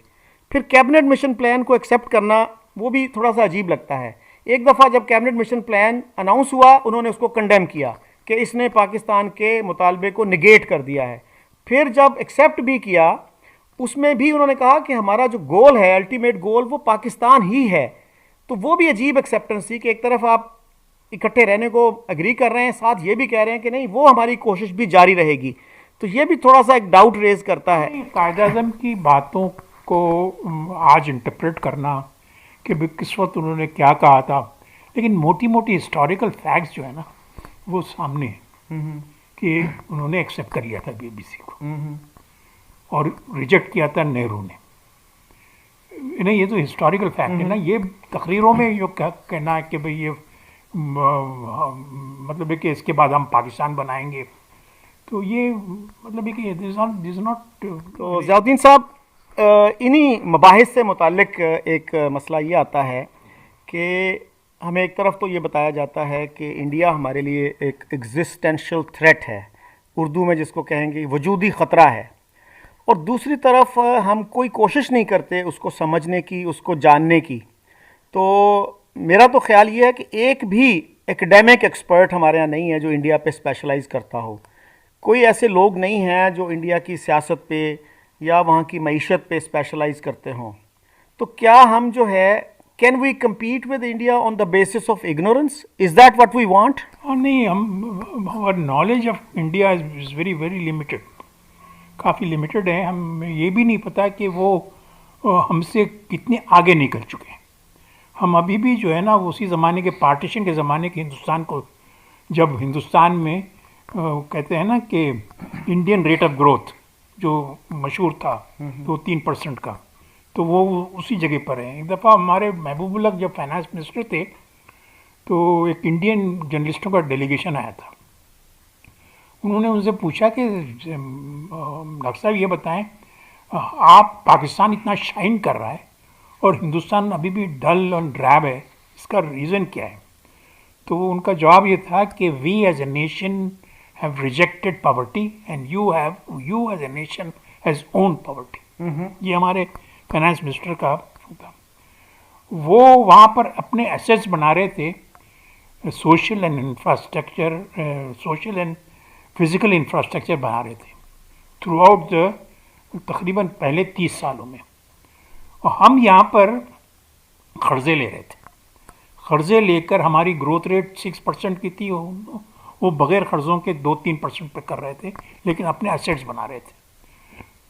پھر کیبنٹ مشن پلان کو ایکسیپٹ کرنا وہ بھی تھوڑا سا عجیب لگتا ہے. ایک دفعہ جب کیبنٹ مشن پلان اناؤنس ہوا انہوں نے اس کو کنڈیم کیا کہ اس نے پاکستان کے مطالبے کو نگیٹ کر دیا ہے. پھر جب ایکسیپٹ بھی کیا اس میں بھی انہوں نے کہا کہ ہمارا جو گول ہے الٹیمیٹ گول وہ پاکستان ہی ہے. تو وہ بھی عجیب ایکسیپٹنس تھی کہ ایک طرف آپ اکٹھے رہنے کو اگری کر رہے ہیں, ساتھ یہ بھی کہہ رہے ہیں کہ نہیں وہ ہماری کوشش بھی جاری رہے گی. تو یہ بھی تھوڑا سا ایک ڈاؤٹ ریز کرتا ہے. قائد اعظم کی باتوں کو آج انٹرپریٹ کرنا کہ کس وقت انہوں نے کیا کہا تھا, لیکن موٹی موٹی ہسٹوریکل فیکٹس جو ہے نا وہ سامنے ہیں کہ انہوں نے ایکسیپٹ کر لیا تھا BBC کو اور ریجیکٹ کیا تھا نہرو نے. نہیں یہ تو ہسٹوریکل فیکٹ ہے نا. یہ تقریروں میں جو کہنا ہے کہ بھئی یہ مطلب ہے کہ اس کے بعد ہم پاکستان بنائیں گے, تو یہ مطلب ہے کہ دس ناٹ. تو ضیاء الدین صاحب انہی مباحث سے متعلق ایک مسئلہ یہ آتا ہے کہ ہمیں ایک طرف تو یہ بتایا جاتا ہے کہ انڈیا ہمارے لیے ایک ایگزسٹینشل تھریٹ ہے, اردو میں جس کو کہیں گے وجودی خطرہ ہے, اور دوسری طرف ہم کوئی کوشش نہیں کرتے اس کو سمجھنے کی, اس کو جاننے کی. تو میرا تو خیال یہ ہے کہ ایک بھی ایکڈیمک ایکسپرٹ ہمارے یہاں نہیں ہے جو انڈیا پہ اسپیشلائز کرتا ہو. کوئی ایسے لوگ نہیں ہیں جو انڈیا کی سیاست پہ یا وہاں کی معیشت پہ اسپیشلائز کرتے ہوں. تو کیا ہم جو ہے can we compete with India on the basis of ignorance? Is that what we want? نہیں, ہم knowledge of India is very very limited, کافی لمیٹڈ ہے. ہم یہ بھی نہیں پتا کہ وہ ہم سے کتنے آگے نکل چکے ہیں. ہم ابھی بھی جو ہے نا اسی زمانے کے پارٹیشن کے زمانے کے ہندوستان کو, جب ہندوستان میں کہتے ہیں نا کہ انڈین ریٹ آف گروتھ جو مشہور تھا 2-3% کا, تو وہ اسی جگہ پر ہیں. ایک دفعہ ہمارے محبوب الحق جب فائنانس منسٹر تھے تو ایک انڈین جرنلسٹوں کا ڈیلیگیشن آیا تھا. انہوں نے ان سے پوچھا کہ ڈاکٹر صاحب یہ بتائیں آپ پاکستان اتنا شائن کر رہا ہے اور ہندوستان ابھی بھی ڈل اور ڈریب ہے, اس کا ریزن کیا ہے؟ تو ان کا جواب یہ تھا کہ we as a nation have rejected poverty and you as a nation has owned poverty. یہ ہمارے فائنانس منسٹر کا تھا. وہ وہاں پر اپنے ایسیٹس بنا رہے تھے, social and infrastructure, social and physical infrastructure بنا رہے تھے تھرو آؤٹ دا تقریباً پہلے 30 سالوں میں. اور ہم یہاں پر قرضے لے رہے تھے. قرضے لے کر ہماری گروتھ ریٹ 6% کی تھی, وہ بغیر قرضوں کے 2-3% پہ کر رہے تھے, لیکن اپنے ایسیٹس بنا رہے تھے.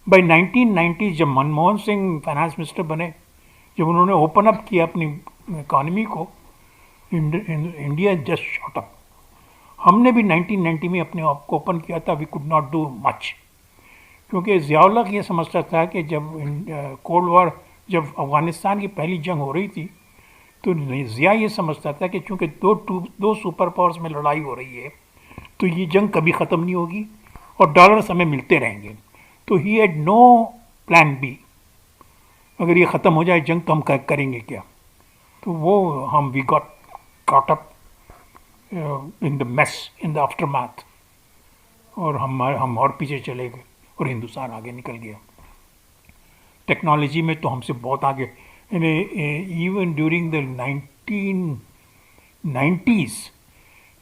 بائی 1990 جب منموہن سنگھ فائنانس منسٹر بنے, جب انہوں نے اوپن اپ کیا اپنی اکانومی کو, انڈیا جسٹ شاٹ اپ. ہم نے بھی 1990 میں اپنے آپ کو اوپن کیا تھا, we could not do much, کیونکہ ضیاء الحق یہ سمجھتا تھا کہ جب کولڈ وار, جب افغانستان کی پہلی جنگ ہو رہی تھی تو ضیاء یہ سمجھتا تھا کہ چونکہ دو سپر پاورز میں لڑائی ہو رہی ہے تو یہ جنگ کبھی ختم نہیں ہوگی اور ڈالرز ہمیں ملتے رہیں گے. تو he had no plan be, اگر یہ ختم ہو جائے جنگ تو ہم کریں گے کیا. تو وہ ہم we got caught up in the mess, in the aftermath, اور ہم اور پیچھے چلے گئے اور ہندوستان آگے نکل گیا. ٹیکنالوجی میں تو ہم سے بہت آگے, even during the 1990s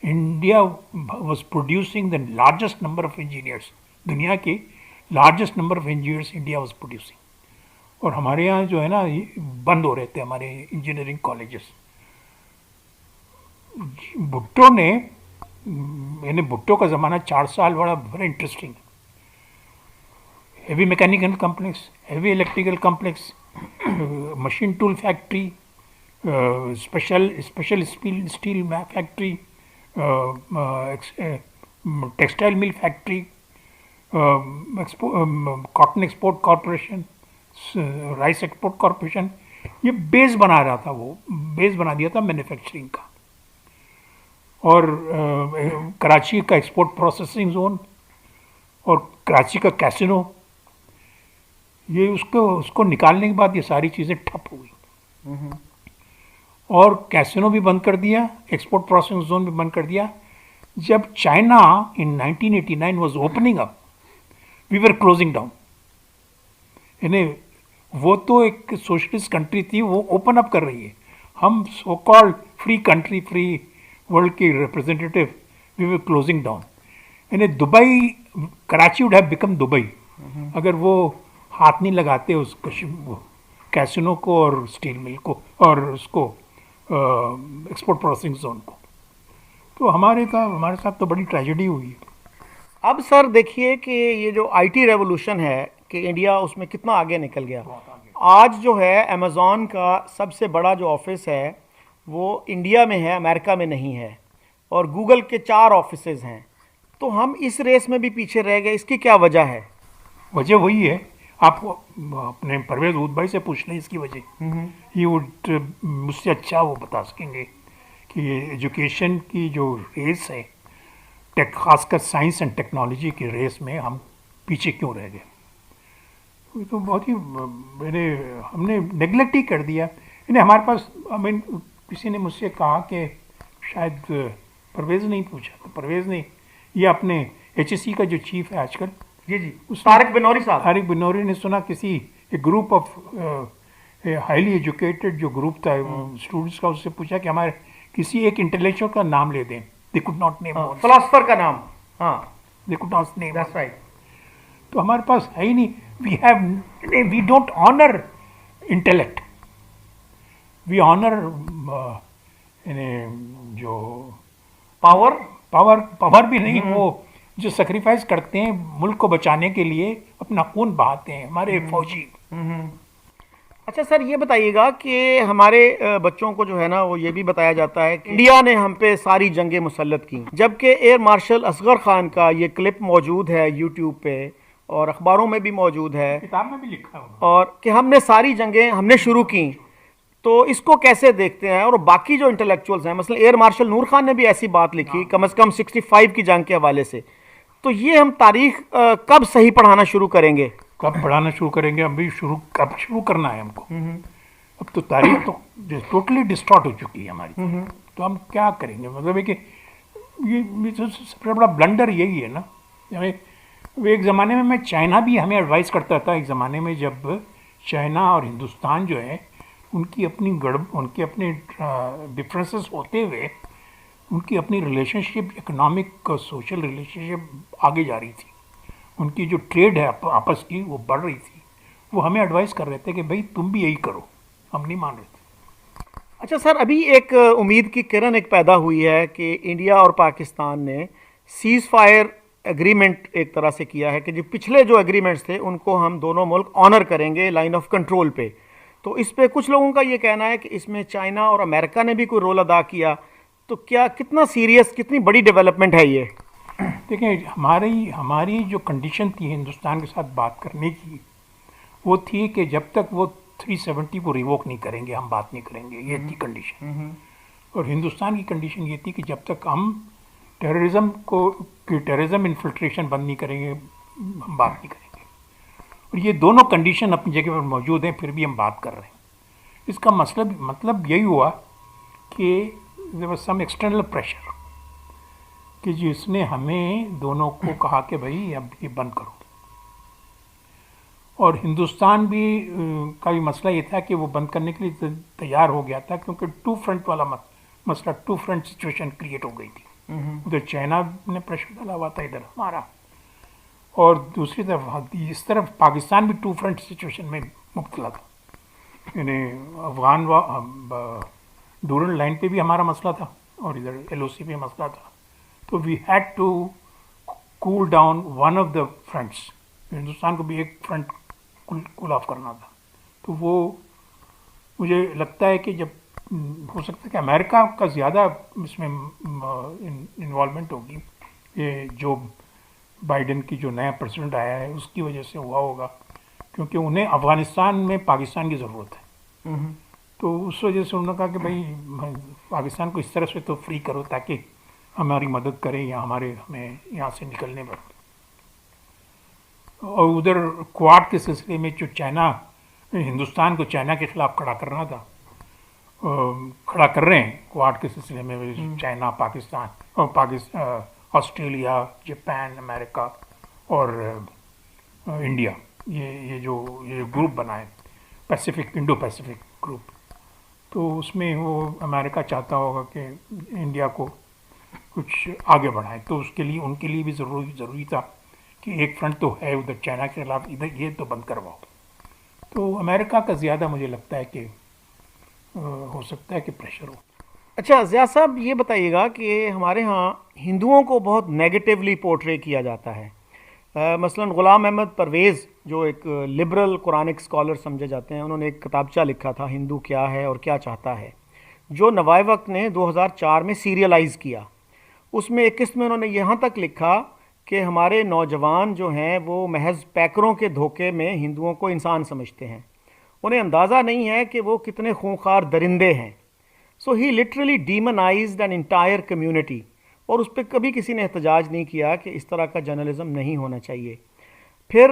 India was producing the largest number of engineers دنیا کے largest number of engineers India was producing. اور ہمارے یہاں جو ہے نا بند ہو رہے تھے ہمارے انجینئرنگ کالجز. بھٹو نے یعنی بھٹو کا زمانہ 4 سال بڑا interesting. Heavy mechanical complex, heavy electrical complex, machine tool factory, special steel factory, textile mill factory, cotton export corporation, rice export corporation. یہ بیس بنا رہا تھا, وہ بیس بنا دیا تھا مینوفیکچرنگ کا. اور کراچی کا ایکسپورٹ پروسیسنگ زون اور کراچی کا کیسینو, یہ اس کو نکالنے کے بعد یہ ساری چیزیں ٹھپ ہو گئی. اور کیسینو بھی بند کر دیا, ایکسپورٹ پروسیسنگ زون بھی بند کر دیا. جب China in 1989 was opening up, we were closing down. یعنی وہ تو ایک سوشلسٹ کنٹری تھی, وہ اوپن اپ کر رہی ہے. ہم so called free country, free world کی representative, we were closing down. یعنی Dubai, Karachi would have become Dubai اگر وہ ہاتھ نہیں لگاتے اس کیسینو کو اور اسٹیل مل کو اور اس کو ایکسپورٹ پروسیسنگ زون کو. تو ہمارے ساتھ تو بڑی ٹریجڈی ہوئی. اب سر دیکھیے کہ یہ جو آئی ٹی ریولوشن ہے کہ انڈیا اس میں کتنا آگے نکل گیا. آج جو ہے امیزون کا سب سے بڑا جو آفس ہے وہ انڈیا میں ہے, امریکہ میں نہیں ہے. اور گوگل کے 4 آفسز ہیں. تو ہم اس ریس میں بھی پیچھے رہ گئے, اس کی کیا وجہ ہے؟ وجہ وہی ہے, آپ اپنے پرویز اود بھائی سے پوچھ لیں اس کی وجہ. یہ وڈ مجھ سے اچھا وہ بتا سکیں گے کہ یہ ایجوکیشن کی جو ریس ہے, خاص کر سائنس اینڈ ٹیکنالوجی کی ریس میں ہم پیچھے کیوں رہ گئے. یہ تو بہت ہی ہم نے نیگلیکٹ ہی کر دیا. یعنی ہمارے پاس کسی نے مجھ سے کہا کہ شاید پرویز نہیں پوچھا, تو پرویز نے یہ اپنے ایچ ایس سی کا جو چیف ہے آج کل, جی طارق بنوری صاحب, طارق بنوری نے سنا کسی ایک گروپ آف ہائیلی ایجوکیٹڈ جو گروپ تھا اسٹوڈنٹس کا, اس سے پوچھا کہ ہمارے کسی ایک انٹلیکچوئل کا نام لے دیں. They could not name one. Philosopher کا نام, ہاں they could not name that's one. right. تو ہمارے پاس ہے ہی نہیں. we don't honor intellect. we honor جو پاور بھی نہیں, وہ جو سیکریفائز کرتے ہیں ملک کو بچانے کے لیے, اپنا خون بہاتے ہیں ہمارے فوجی. اچھا سر یہ بتائیے گا کہ ہمارے بچوں کو جو ہے نا وہ یہ بھی بتایا جاتا ہے کہ انڈیا نے ہم پہ ساری جنگیں مسلط کی, جبکہ ایئر مارشل اصغر خان کا یہ کلپ موجود ہے یوٹیوب پہ اور اخباروں میں بھی موجود ہے, کتاب میں بھی لکھا ہوگا, اور کہ ہم نے ساری جنگیں ہم نے شروع کی. تو اس کو کیسے دیکھتے ہیں؟ اور باقی جو انٹلیکچوئلز ہیں, مثلا ایئر مارشل نور خان نے بھی ایسی بات لکھی کم از کم 65 کی جنگ کے حوالے سے. تو یہ ہم تاریخ کب صحیح پڑھانا شروع کریں گے؟ کب پڑھانا شروع کریں گے؟ ابھی کب شروع کرنا ہے ہم کو. اب تو تاریخ تو ٹوٹلی ڈسٹارٹ ہو چکی ہے ہماری. تو ہم کیا کریں گے؟ مطلب ہے کہ یہ سب سے بڑا بلنڈر یہی ہے نا. ایک زمانے میں چائنا بھی ہمیں ایڈوائز کرتا تھا, ایک زمانے میں جب چائنا اور ہندوستان جو ہے ان کی اپنے ڈفرینسز ہوتے ہوئے ان کی اپنی ریلیشن شپ, اکنامک اور سوشل ریلیشن شپ آگے جا رہی تھی. ان کی جو ٹریڈ ہے آپس کی وہ بڑھ رہی تھی. وہ ہمیں ایڈوائز کر رہے تھے کہ بھائی تم بھی یہی کرو. ہم نہیں مان رہے تھے. اچھا سر, ابھی ایک امید کی کرن ایک پیدا ہوئی ہے کہ انڈیا اور پاکستان نے سیز فائر ایگریمنٹ ایک طرح سے کیا ہے کہ جو پچھلے جو ایگریمنٹس تھے ان کو ہم دونوں ملک آنر کریں گے لائن آف کنٹرول پہ. تو اس پہ کچھ لوگوں کا یہ کہنا ہے کہ اس میں چائنا اور امریکہ نے بھی کوئی رول ادا کیا. تو کیا کتنا سیریس, کتنی بڑی ڈیولپمنٹ ہے یہ؟ دیکھیں, ہماری جو کنڈیشن تھی ہندوستان کے ساتھ بات کرنے کی, وہ تھی کہ جب تک وہ 370 کو ریووک نہیں کریں گے ہم بات نہیں کریں گے. یہ تھی کنڈیشن. اور ہندوستان کی کنڈیشن یہ تھی کہ جب تک ہم ٹیررزم انفلٹریشن بند نہیں کریں گے ہم بات نہیں کریں گے. اور یہ دونوں کنڈیشن اپنی جگہ پر موجود ہیں, پھر بھی ہم بات کر رہے ہیں. اس کا مطلب یہی ہوا کہ there was some external pressure کہ جس نے ہمیں دونوں کو کہا کہ بھائی اب یہ بند کرو. اور ہندوستان بھی کا بھی مسئلہ یہ تھا کہ وہ بند کرنے کے لیے تیار ہو گیا تھا, کیونکہ 2 فرنٹ والا مسئلہ 2 فرنٹ سچویشن کریٹ ہو گئی تھی. ادھر چائنا نے پریشر ڈالا ہوا تھا, ادھر ہمارا. اور دوسری طرف اس طرف پاکستان بھی ٹو فرنٹ سچویشن میں مبتلا تھا. یعنی افغان ڈورن لائن پہ بھی ہمارا مسئلہ تھا اور ادھر ایل او سی پہ مسئلہ تھا. تو we had to cool down one of the fronts. Hindustan کو بھی ایک فرنٹ کول آف کرنا تھا. تو وہ مجھے لگتا ہے کہ جب ہو سکتا ہے کہ امریکہ کا زیادہ اس میں انوالومنٹ ہوگی. یہ جو بائیڈن کی جو نیا پریزیڈنٹ آیا ہے اس کی وجہ سے ہوا ہوگا, کیونکہ انہیں افغانستان میں پاکستان کی ضرورت ہے. تو اس وجہ سے انہوں نے کہا کہ بھائی پاکستان کو اس طرح سے تو فری کرو تاکہ ہماری مدد کرے یا ہمیں یہاں سے نکلنے پر. اور ادھر کوارڈ کے سلسلے میں جو چائنا, ہندوستان کو چائنا کے خلاف کھڑا کرنا تھا, کھڑا کر رہے ہیں کوارڈ کے سلسلے میں چائنا, پاکستان اور آسٹریلیا, جاپان, امریکہ اور انڈیا. یہ جو گروپ بنا ہے پیسیفک, انڈو پیسیفک گروپ. تو اس میں وہ امریکہ چاہتا ہوگا کہ انڈیا کو کچھ آگے بڑھائے. تو اس کے لیے ان کے لیے بھی ضروری تھا کہ ایک فرنٹ تو ہے ادھر چائنا کے خلاف, ادھر یہ تو بند کرواؤ. تو امریکہ کا زیادہ مجھے لگتا ہے کہ ہو سکتا ہے کہ پریشر ہو. اچھا ضیاء صاحب یہ بتائیے گا کہ ہمارے ہاں ہندوؤں کو بہت نیگیٹیولی پورٹرے کیا جاتا ہے. مثلا غلام احمد پرویز جو ایک لبرل قرآنک اسکالر سمجھے جاتے ہیں, انہوں نے ایک کتابچہ لکھا تھا ہندو کیا ہے اور کیا چاہتا ہے, جو نوائے وقت نے 2004 میں سیریلائز کیا. اس میں ایک قسط میں انہوں نے یہاں تک لکھا کہ ہمارے نوجوان جو ہیں وہ محض پیکروں کے دھوکے میں ہندوؤں کو انسان سمجھتے ہیں, انہیں اندازہ نہیں ہے کہ وہ کتنے خونخوار درندے ہیں. سو he literally ڈیمنائزڈ an entire community. اور اس پہ کبھی کسی نے احتجاج نہیں کیا کہ اس طرح کا جرنلزم نہیں ہونا چاہیے. پھر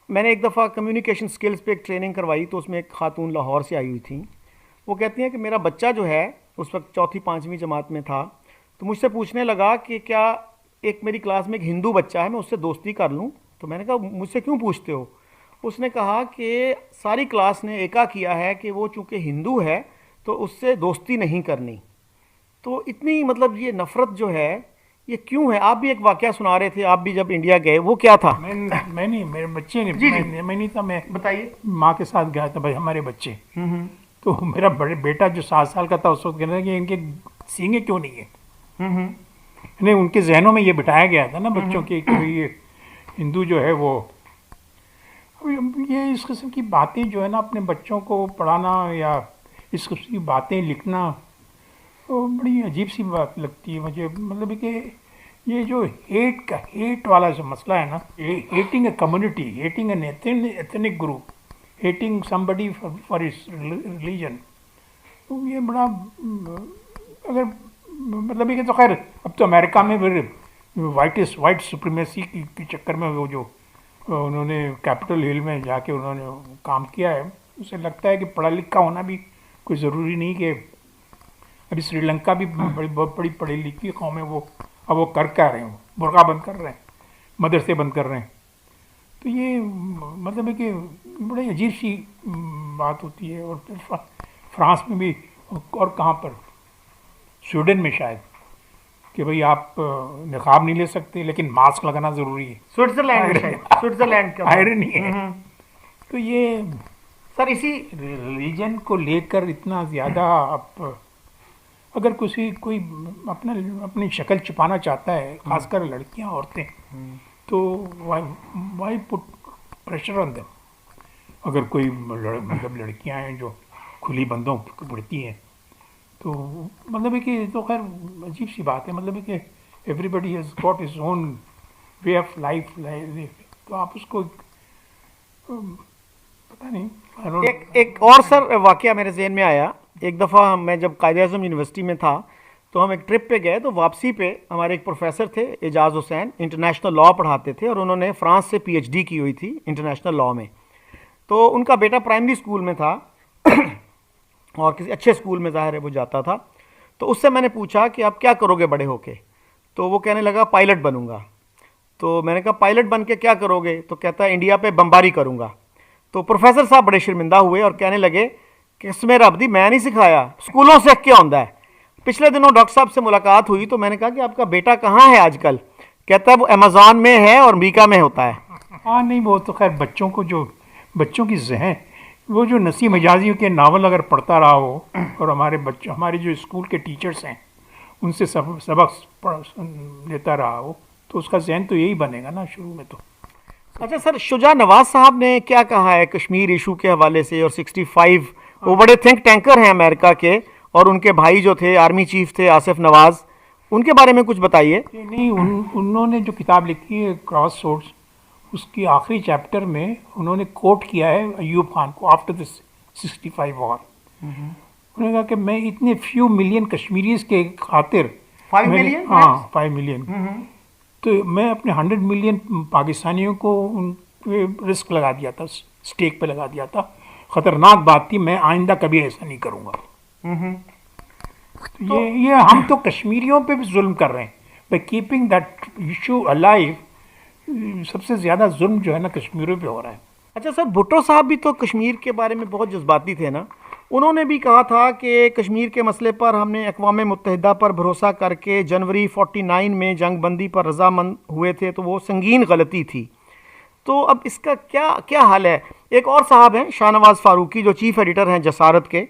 میں نے ایک دفعہ کمیونیکیشن سکلز پہ ایک ٹریننگ کروائی, تو اس میں ایک خاتون لاہور سے آئی ہوئی تھیں. وہ کہتی ہیں کہ میرا بچہ جو ہے اس وقت 4th 5ویں جماعت میں تھا, تو مجھ سے پوچھنے لگا کہ کیا ایک میری کلاس میں ایک ہندو بچہ ہے, میں اس سے دوستی کر لوں. تو میں نے کہا مجھ سے کیوں پوچھتے ہو؟ اس نے کہا کہ ساری کلاس نے ایکا کیا ہے کہ وہ چونکہ ہندو ہے تو اس سے دوستی نہیں کرنی. تو اتنی مطلب یہ نفرت جو ہے یہ کیوں ہے؟ آپ بھی ایک واقعہ سنا رہے تھے, آپ بھی جب انڈیا گئے, وہ کیا تھا؟ میں نہیں, میرے بچے نے, میں نہیں تھا, میں بتائیے. ماں کے ساتھ گیا تھا بھائی, ہمارے بچے. تو میرا بیٹا جو 7 سال کا تھا اس وقت کہنا کہ ان کے سینگیں کیوں نہیں ہیں. نہیں, ان کے ذہنوں میں یہ بٹھایا گیا تھا نا بچوں کے کہ یہ ہندو جو ہے وہ, یہ اس قسم کی باتیں جو ہے نا اپنے بچوں کو پڑھانا یا اس قسم کی باتیں لکھنا بڑی عجیب سی بات لگتی ہے مجھے. مطلب کہ یہ جو ہیٹ والا جو مسئلہ ہے نا, hating a community, hating an ethnic group, hating somebody for his religion, تو یہ بڑا اگر مطلب یہ کہ تو خیر اب تو امریکہ میں پھر وائٹ سپریمیسی کے چکر میں وہ جو انہوں نے کیپٹل ہل میں جا کے انہوں نے کام کیا ہے, اسے لگتا ہے کہ پڑھا لکھا ہونا بھی کوئی ضروری نہیں. کہ ابھی سری لنکا بھی بہت بڑی پڑھی لکھی قوم ہے, وہ اب وہ کر رہے ہیں, برقع بند کر رہے ہیں, مدرسے بند کر رہے ہیں. تو یہ مطلب ہے کہ بڑی عجیب سی بات ہوتی ہے. اور پھر فرانس میں بھی, اور کہاں پر, سویڈن میں شاید, کہ بھئی آپ نقاب نہیں لے سکتے لیکن ماسک لگانا ضروری ہے. سوئٹزرلینڈ کا آئرنی ہے. تو یہ سر اسی ریلیجن کو لے کر اتنا زیادہ آپ اگر کوئی اپنی شکل چھپانا چاہتا ہے, خاص کر لڑکیاں, عورتیں, تو why put pressure on them. اگر کوئی مطلب لڑکیاں ہیں جو کھلی بندوں پڑتی ہیں, تو مطلب ہے کہ تو خیر عجیب سی بات ہے. مطلب ہے کہ everybody has got his own way of life. تو آپ اس کو پتہ نہیں. ایک اور سر واقعہ میرے ذہن میں آیا. ایک دفعہ میں جب قائد اعظم یونیورسٹی میں تھا تو ہم ایک ٹرپ پہ گئے, تو واپسی پہ ہمارے ایک پروفیسر تھے اعجاز حسین, انٹرنیشنل لاء پڑھاتے تھے, اور انہوں نے فرانس سے PhD کی ہوئی تھی انٹرنیشنل لاء میں. تو ان کا بیٹا پرائمری اسکول میں تھا اور کسی اچھے اسکول میں ظاہر ہے وہ جاتا تھا. تو اس سے میں نے پوچھا کہ آپ کیا کرو گے بڑے ہو کے؟ تو وہ کہنے لگا پائلٹ بنوں گا. تو میں نے کہا پائلٹ بن کے کیا کرو گے؟ تو کہتا ہے انڈیا پہ بمباری کروں گا. تو پروفیسر صاحب بڑے شرمندہ ہوئے اور کہنے لگے کہ اس میں رب دی میں نہیں سکھایا, اسکولوں سے کیا ہوتا ہے. پچھلے دنوں ڈاکٹر صاحب سے ملاقات ہوئی تو میں نے کہا کہ آپ کا بیٹا کہاں ہے آج کل؟ کہتا ہے وہ امیزون میں ہے اور امریکہ میں ہوتا ہے. ہاں نہیں، وہ تو خیر بچوں کی ذہن، وہ جو نسیم حجازی کے ناول اگر پڑھتا رہا ہو اور ہمارے جو اسکول کے ٹیچرس ہیں ان سے سبق لیتا رہا ہو تو اس کا ذہن تو یہی بنے گا نا شروع میں تو. اچھا سر، شجاع نواز صاحب نے کیا کہا ہے کشمیر ایشو کے حوالے سے؟ اور 65 وہ بڑے تھنک ٹینکر ہیں امریکہ کے، اور ان کے بھائی جو تھے آرمی چیف تھے آصف نواز، ان کے بارے میں کچھ بتائیے. نہیں، انہوں نے جو کتاب لکھی ہے کراس سورڈز، اس کی آخری چیپٹر میں انہوں نے کوٹ کیا ہے ایوب خان کو آفٹر دا 65 وار. انہوں نے کہا کہ میں اتنے فیو ملین کشمیریز کے خاطر 5 ملین؟ ہاں 5 ملین، تو میں اپنے 100 ملین پاکستانیوں کو ان پہ رسک لگا دیا تھا، اسٹیک پہ لگا دیا تھا. خطرناک بات تھی، میں آئندہ کبھی ایسا نہیں کروں گا. یہ ہم تو کشمیریوں پہ بھی ظلم کر رہے ہیں by keeping that issue alive. سب سے زیادہ ظلم جو ہے نا کشمیریوں پہ ہو رہا ہے. اچھا سر، بھٹو صاحب بھی تو کشمیر کے بارے میں بہت جذباتی تھے نا. انہوں نے بھی کہا تھا کہ کشمیر کے مسئلے پر ہم نے اقوام متحدہ پر بھروسہ کر کے جنوری 49 میں جنگ بندی پر رضامند ہوئے تھے تو وہ سنگین غلطی تھی. تو اب اس کا کیا حال ہے؟ ایک اور صاحب ہیں شاہ نواز فاروقی جو چیف ایڈیٹر ہیں جسارت کے،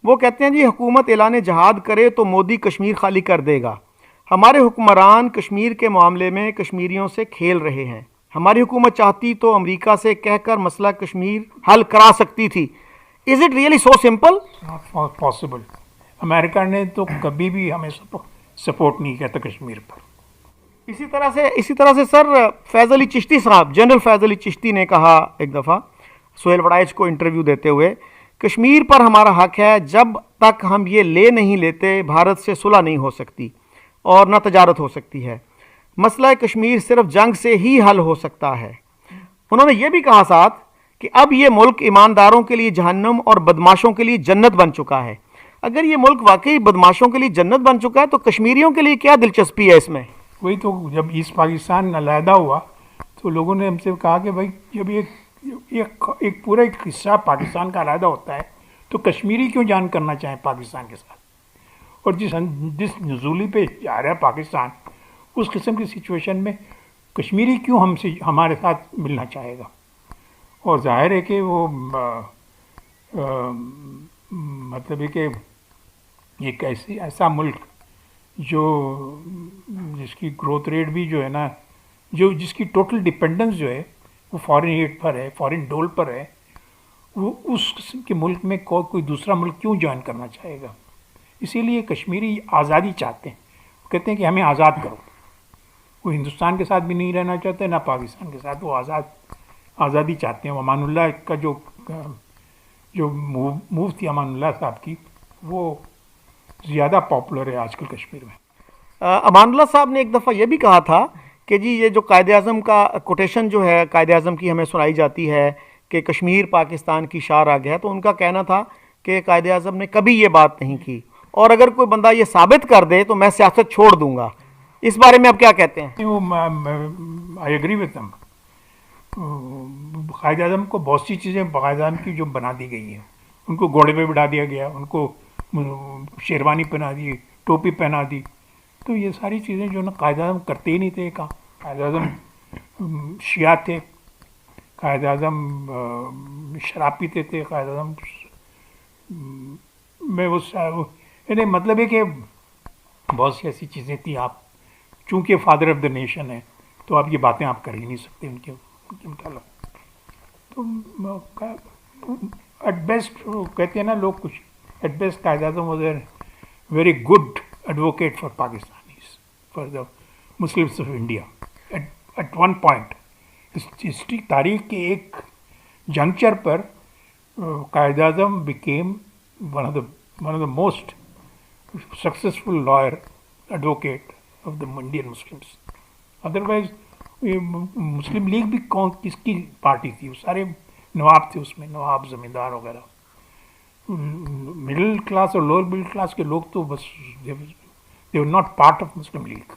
وہ کہتے ہیں جی حکومت اعلان جہاد کرے تو مودی کشمیر خالی کر دے گا. ہمارے حکمران کشمیر کے معاملے میں کشمیریوں سے کھیل رہے ہیں. ہماری حکومت چاہتی تو امریکہ سے کہہ کر مسئلہ کشمیر حل کرا سکتی تھی. Is it really so simple? Not possible. امریکہ نے تو کبھی بھی ہمیں سپورٹ نہیں کیا تھا کشمیر پر. اسی طرح سے سر، فیض علی چشتی صاحب، جنرل فیض علی چشتی نے کہا ایک دفعہ سہیل وڑائچ کو انٹرویو دیتے ہوئے، کشمیر پر ہمارا حق ہے، جب تک ہم یہ لے نہیں لیتے بھارت سے صلح نہیں ہو سکتی اور نہ تجارت ہو سکتی ہے. مسئلہ کشمیر صرف جنگ سے ہی حل ہو سکتا ہے. انہوں نے یہ بھی کہا ساتھ کہ اب یہ ملک ایمانداروں کے لیے جہنم اور بدماشوں کے لیے جنت بن چکا ہے. اگر یہ ملک واقعی بدماشوں کے لیے جنت بن چکا ہے تو کشمیریوں کے لیے کیا دلچسپی ہے اس میں؟ وہی تو، جب ایسٹ پاکستان علیحدہ ہوا تو لوگوں نے ہم سے کہا کہ بھائی جب ایک پورا ایک حصہ پاکستان کا علیحدہ ہوتا ہے تو کشمیری کیوں جان کرنا چاہیں پاکستان کے ساتھ. اور جس نزولی پہ جا رہا ہے پاکستان، اس قسم کی سچویشن میں کشمیری کیوں ہمارے ساتھ ملنا چاہے گا. اور ظاہر ہے کہ وہ مطلب ہے کہ ایک ایسا ملک جس کی گروتھ ریٹ بھی جو ہے نا، جس کی ٹوٹل ڈپینڈنس جو ہے وہ فارن ایڈ پر ہے، فارن ڈول پر ہے، وہ اس قسم کے ملک میں کوئی دوسرا ملک کیوں جوائن کرنا چاہے گا. اسی لیے کشمیری آزادی چاہتے ہیں. وہ کہتے ہیں کہ ہمیں آزاد کرو. وہ ہندوستان کے ساتھ بھی نہیں رہنا چاہتے نہ پاکستان کے ساتھ، وہ آزادی چاہتے ہیں. امان اللہ کا جو موو تھی امان اللہ صاحب کی، وہ زیادہ پاپولر ہے آج کل کشمیر میں. امان اللہ صاحب نے ایک دفعہ یہ بھی کہا تھا کہ جی یہ جو قائد اعظم کا کوٹیشن جو ہے قائد اعظم کی ہمیں سنائی جاتی ہے کہ کشمیر پاکستان کی شاہ راگ ہے، تو ان کا کہنا تھا کہ قائد اعظم نے کبھی یہ بات نہیں کی، اور اگر کوئی بندہ یہ ثابت کر دے تو میں سیاست چھوڑ دوں گا. اس بارے میں آپ کیا کہتے ہیں؟ I agree with them. Quaid Azam کو بہت سی چیزیں قائد اعظم کی جو بنا دی گئی ہیں، ان کو گھوڑے پہ بٹھا دیا گیا، ان کو شیروانی پہنا دی، ٹوپی پہنا دی. تو یہ ساری چیزیں جو نا قائد اعظم کرتے ہی نہیں تھے. قائد اعظم شیعہ تھے، قائد اعظم شراب پیتے تھے، قائد اعظم میں یعنی مطلب ہے کہ بہت سی ایسی چیزیں تھیں. آپ چونکہ فادر آف دا نیشن ہے تو آپ یہ باتیں آپ کر ہی نہیں سکتے ان کے متعلق. تو ایٹ بیسٹ کہتے ہیں نا لوگ کچھ، at best Quaid Azam was a very good advocate for Pakistanis, for the Muslims of India. At one point history تاریخ کے ایک جنکچر پر Quaid Azam became one of the most successful lawyer advocate of the Indian Muslims. Otherwise Muslim League بھی کس کی پارٹی تھی؟ وہ سارے نواب تھے اس میں، نواب زمیندار وغیرہ. مڈل کلاس اور لوور مڈل کلاس کے لوگ تو بس they were not part of Muslim League.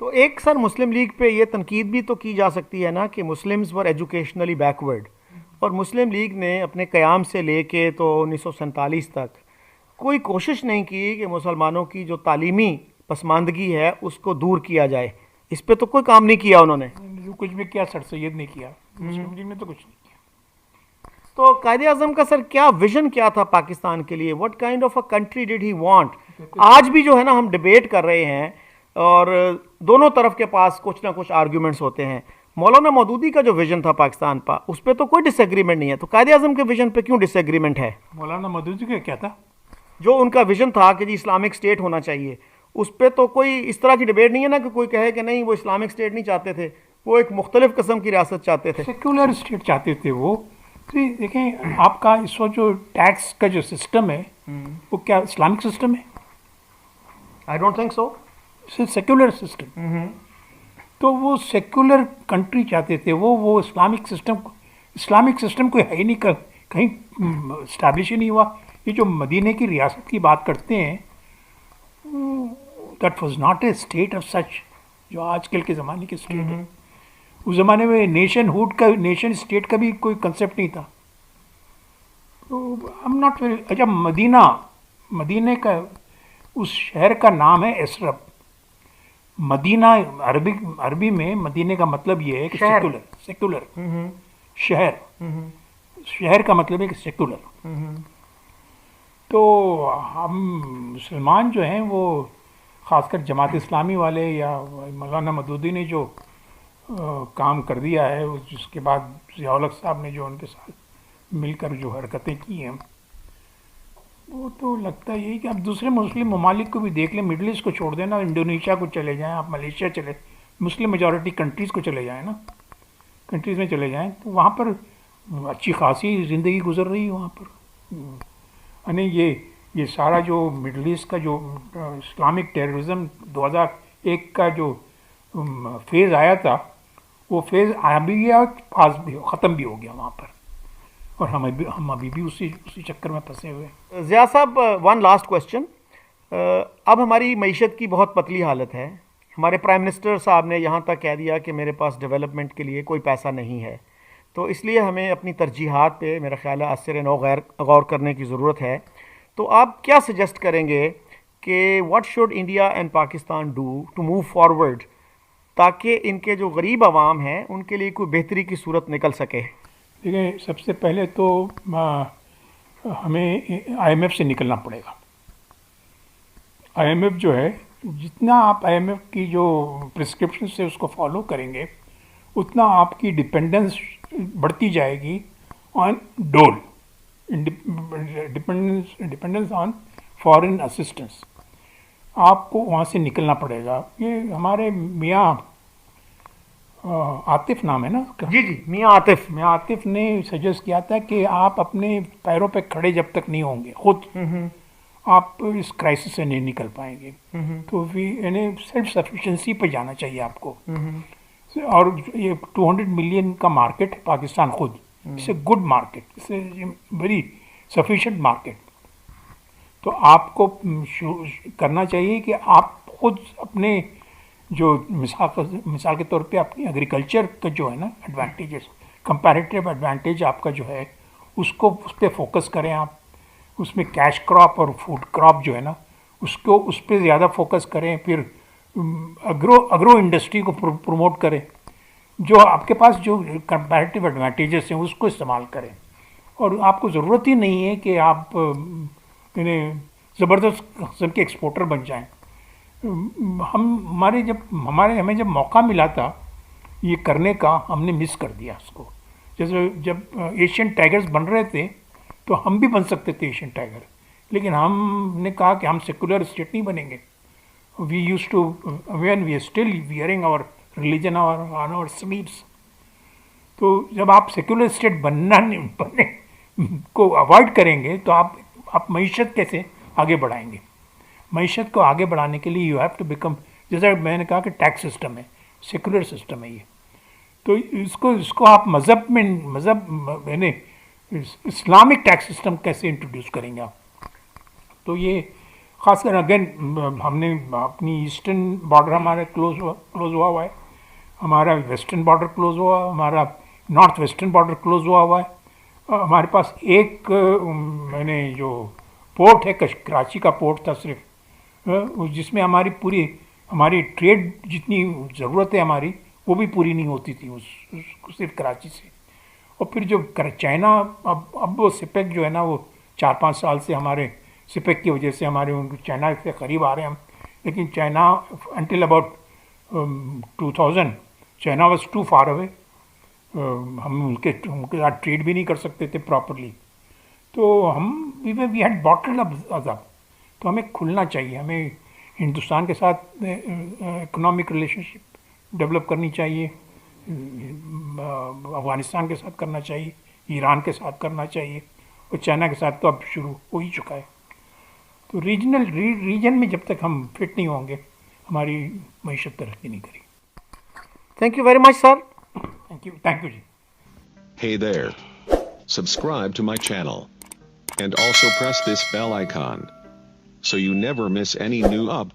تو ایک سر مسلم لیگ پہ یہ تنقید بھی تو کی جا سکتی ہے نا کہ مسلمز ور ایجوکیشنلی بیکورڈ، اور مسلم لیگ نے اپنے قیام سے لے کے تو 1947 تک کوئی کوشش نہیں کی کہ مسلمانوں کی جو تعلیمی پسماندگی ہے اس کو دور کیا جائے. اس پہ تو کوئی کام نہیں کیا انہوں نے. جو کچھ بھی کیا سر سید نے کیا, مسلم لیگ نے تو کچھ نہیں کیا. تو قائد اعظم کا سر کیا ویژن کیا تھا پاکستان کے لیے؟ What kind of a country did he want? آج بھی جو ہے نا ہم ڈبیٹ کر رہے ہیں اور دونوں طرف کے پاس کچھ نہ کچھ آرگیومنٹس ہوتے ہیں. مولانا مودودی کا جو ویژن تھا پاکستان کا, اس پہ تو کوئی ڈس ایگریمنٹ نہیں ہے, تو قائد اعظم کے ویژن پہ کیوں ڈس ایگریمنٹ ہے؟ مولانا مودودی کا کیا تھا؟ جو ان کا ویژن تھا کہ جی اسلامک اسٹیٹ ہونا چاہیے, اس پہ تو کوئی اس طرح کی ڈبیٹ نہیں ہے نا کہ کوئی کہے کہ نہیں وہ اسلامک اسٹیٹ نہیں چاہتے تھے, وہ ایک مختلف قسم کی ریاست چاہتے تھے. سیکولر اسٹیٹ چاہتے تھے وہ. دیکھیں آپ کا اس وقت جو ٹیکس کا جو سسٹم ہے وہ کیا اسلامک سسٹم ہے؟ I don't think so. Secular system. تو وہ سیکولر کنٹری چاہتے تھے, وہ اسلامک سسٹم کوئی ہے ہی نہیں, کہیں اسٹیبلش ہی نہیں ہوا. یہ جو مدینے کی ریاست کی بات کرتے ہیں, that was not a state of such جو آج کل کے زمانے کی اسٹیٹ ہے. اس زمانے میں نیشن اسٹیٹ کا بھی کوئی کنسیپٹ نہیں تھا. تو ہم ناٹ ویری. اچھا, مدینے کا اس شہر کا نام ہے اسرب. مدینہ عربی میں مدینے کا مطلب یہ ہے کہ سیکولر شہر کا مطلب ہے کہ سیکولر. تو ہم مسلمان جو ہیں وہ خاص کر جماعت اسلامی والے یا مولانا مودودی نے جو کام کر دیا ہے, جس کے بعد ضیاء الحق صاحب نے جو ان کے ساتھ مل کر جو حرکتیں کی ہیں, وہ تو لگتا یہی کہ اب دوسرے مسلم ممالک کو بھی دیکھ لیں. مڈل ایسٹ کو چھوڑ دیں نا, انڈونیشیا کو چلے جائیں, آپ ملیشیا چلے, مسلم میجورٹی کنٹریز کو چلے جائیں نا, کنٹریز میں چلے جائیں تو وہاں پر اچھی خاصی زندگی گزر رہی ہے وہاں پر. یعنی یہ سارا جو مڈل ایسٹ کا جو اسلامک ٹیررزم 2001 کا جو فیز آیا تھا, وہ فیز آیا بھی گیا, پاس بھی ختم بھی ہو گیا وہاں پر, اور ہم ابھی بھی اسی چکر میں پھنسے ہوئے. ضیاء صاحب, ون لاسٹ کوشچن. اب ہماری معیشت کی بہت پتلی حالت ہے. ہمارے پرائم منسٹر صاحب نے یہاں تک کہہ دیا کہ میرے پاس ڈیولپمنٹ کے لیے کوئی پیسہ نہیں ہے, تو اس لیے ہمیں اپنی ترجیحات پہ میرا خیال ہے عصر نو غور کرنے کی ضرورت ہے. تو آپ کیا سجیسٹ کریں گے کہ what should India and Pakistan do to move forward, تاکہ ان کے جو غریب عوام ہیں ان کے لیے کوئی بہتری کی صورت نکل سکے؟ دیکھیں, سب سے پہلے تو ہمیں آئی ایم ایف سے نکلنا پڑے گا. آئی ایم ایف جو ہے, جتنا آپ آئی ایم ایف کی جو پرسکرپشن سے اس کو فالو کریں گے, اتنا آپ کی ڈپینڈنس بڑھتی جائے گی آن ڈول, ڈپینڈنس آن فارن اسسٹنس. آپ کو وہاں سے نکلنا پڑے گا. یہ ہمارے میاں عاطف نام ہے نا اس کا, جی میاں عاطف نے سجیسٹ کیا تھا کہ آپ اپنے پیروں پہ کھڑے جب تک نہیں ہوں گے خود, آپ اس کرائسس سے نہیں نکل پائیں گے. تو یعنی سیلف سفیشینسی پہ جانا چاہیے آپ کو. اور یہ 200 ملین کا مارکیٹ ہے پاکستان خود, it's a good market, it's a very sufficient market. تو آپ کو کرنا چاہیے کہ آپ خود اپنے جو مثال کے طور پہ اپنی ایگریکلچر کا جو ہے نا ایڈوانٹیجز, کمپیریٹیو ایڈوانٹیج آپ کا جو ہے, اس پہ فوکس کریں. آپ اس میں کیش کراپ اور فوڈ کراپ جو ہے نا, اس پہ زیادہ فوکس کریں. پھر اگرو انڈسٹری کو پروموٹ کریں. جو آپ کے پاس جو کمپیریٹیو ایڈوانٹیجز ہیں اس کو استعمال کریں. اور آپ کو ضرورت ہی نہیں ہے کہ آپ یعنی زبردست قسم کے ایکسپورٹر بن جائیں. ہمیں جب موقع ملا تھا یہ کرنے کا, ہم نے مس کر دیا اس کو. جیسے جب ایشین ٹائیگرز بن رہے تھے تو ہم بھی بن سکتے تھے ایشین ٹائیگر, لیکن ہم نے کہا کہ ہم سیکولر اسٹیٹ نہیں بنیں گے. We used to when we still wearing our religion on our sleeves. تو جب آپ سیکولر اسٹیٹ بننے کو اوائڈ کریں گے تو آپ معیشت کیسے آگے بڑھائیں گے؟ معیشت کو آگے بڑھانے کے لیے یو ہیو ٹو بیکم, جیسا میں نے کہا کہ ٹیکس سسٹم ہے, سیکولر سسٹم ہے یہ. تو اس کو آپ مذہب یعنی اسلامک ٹیکس سسٹم کیسے انٹروڈیوس کریں گے آپ؟ تو یہ خاص کر اگین ہم نے اپنی ایسٹرن بارڈر ہمارا کلوز ہوا ہے, ہمارا ویسٹرن بارڈر کلوز ہوا, ہمارا نارتھ ویسٹرن بارڈر کلوز ہوا ہے. ہمارے پاس ایک میں نے جو پورٹ ہے کراچی کا پورٹ تھا صرف, جس میں ہماری پوری ہماری ٹریڈ جتنی ضرورت ہے ہماری وہ بھی پوری نہیں ہوتی تھی صرف کراچی سے. اور پھر جو چائنا اب وہ سپیک جو ہے نا وہ 4-5 سال سے ہمارے سپیک کی وجہ سے ہمارے چائنا سے قریب آ رہے ہیں ہم. لیکن China until about 2000 China was too far away. ہم ان کے ساتھ ٹریڈ بھی نہیں کر سکتے تھے پراپرلی. تو ہم وی ہیڈ باٹل اپ. تو ہمیں کھلنا چاہیے, ہمیں ہندوستان کے ساتھ اکنامک ریلیشن شپ ڈیولپ کرنی چاہیے, افغانستان کے ساتھ کرنا چاہیے, ایران کے ساتھ کرنا چاہیے, اور چائنا کے ساتھ تو اب شروع ہو ہی چکا ہے. تو ریجن میں جب تک ہم فٹ نہیں ہوں گے ہماری معیشت ترقی نہیں کرے. Thank you very much sir. Thank you جی. Hey there. Subscribe to my channel. And also press this bell icon, so you never miss any new updates.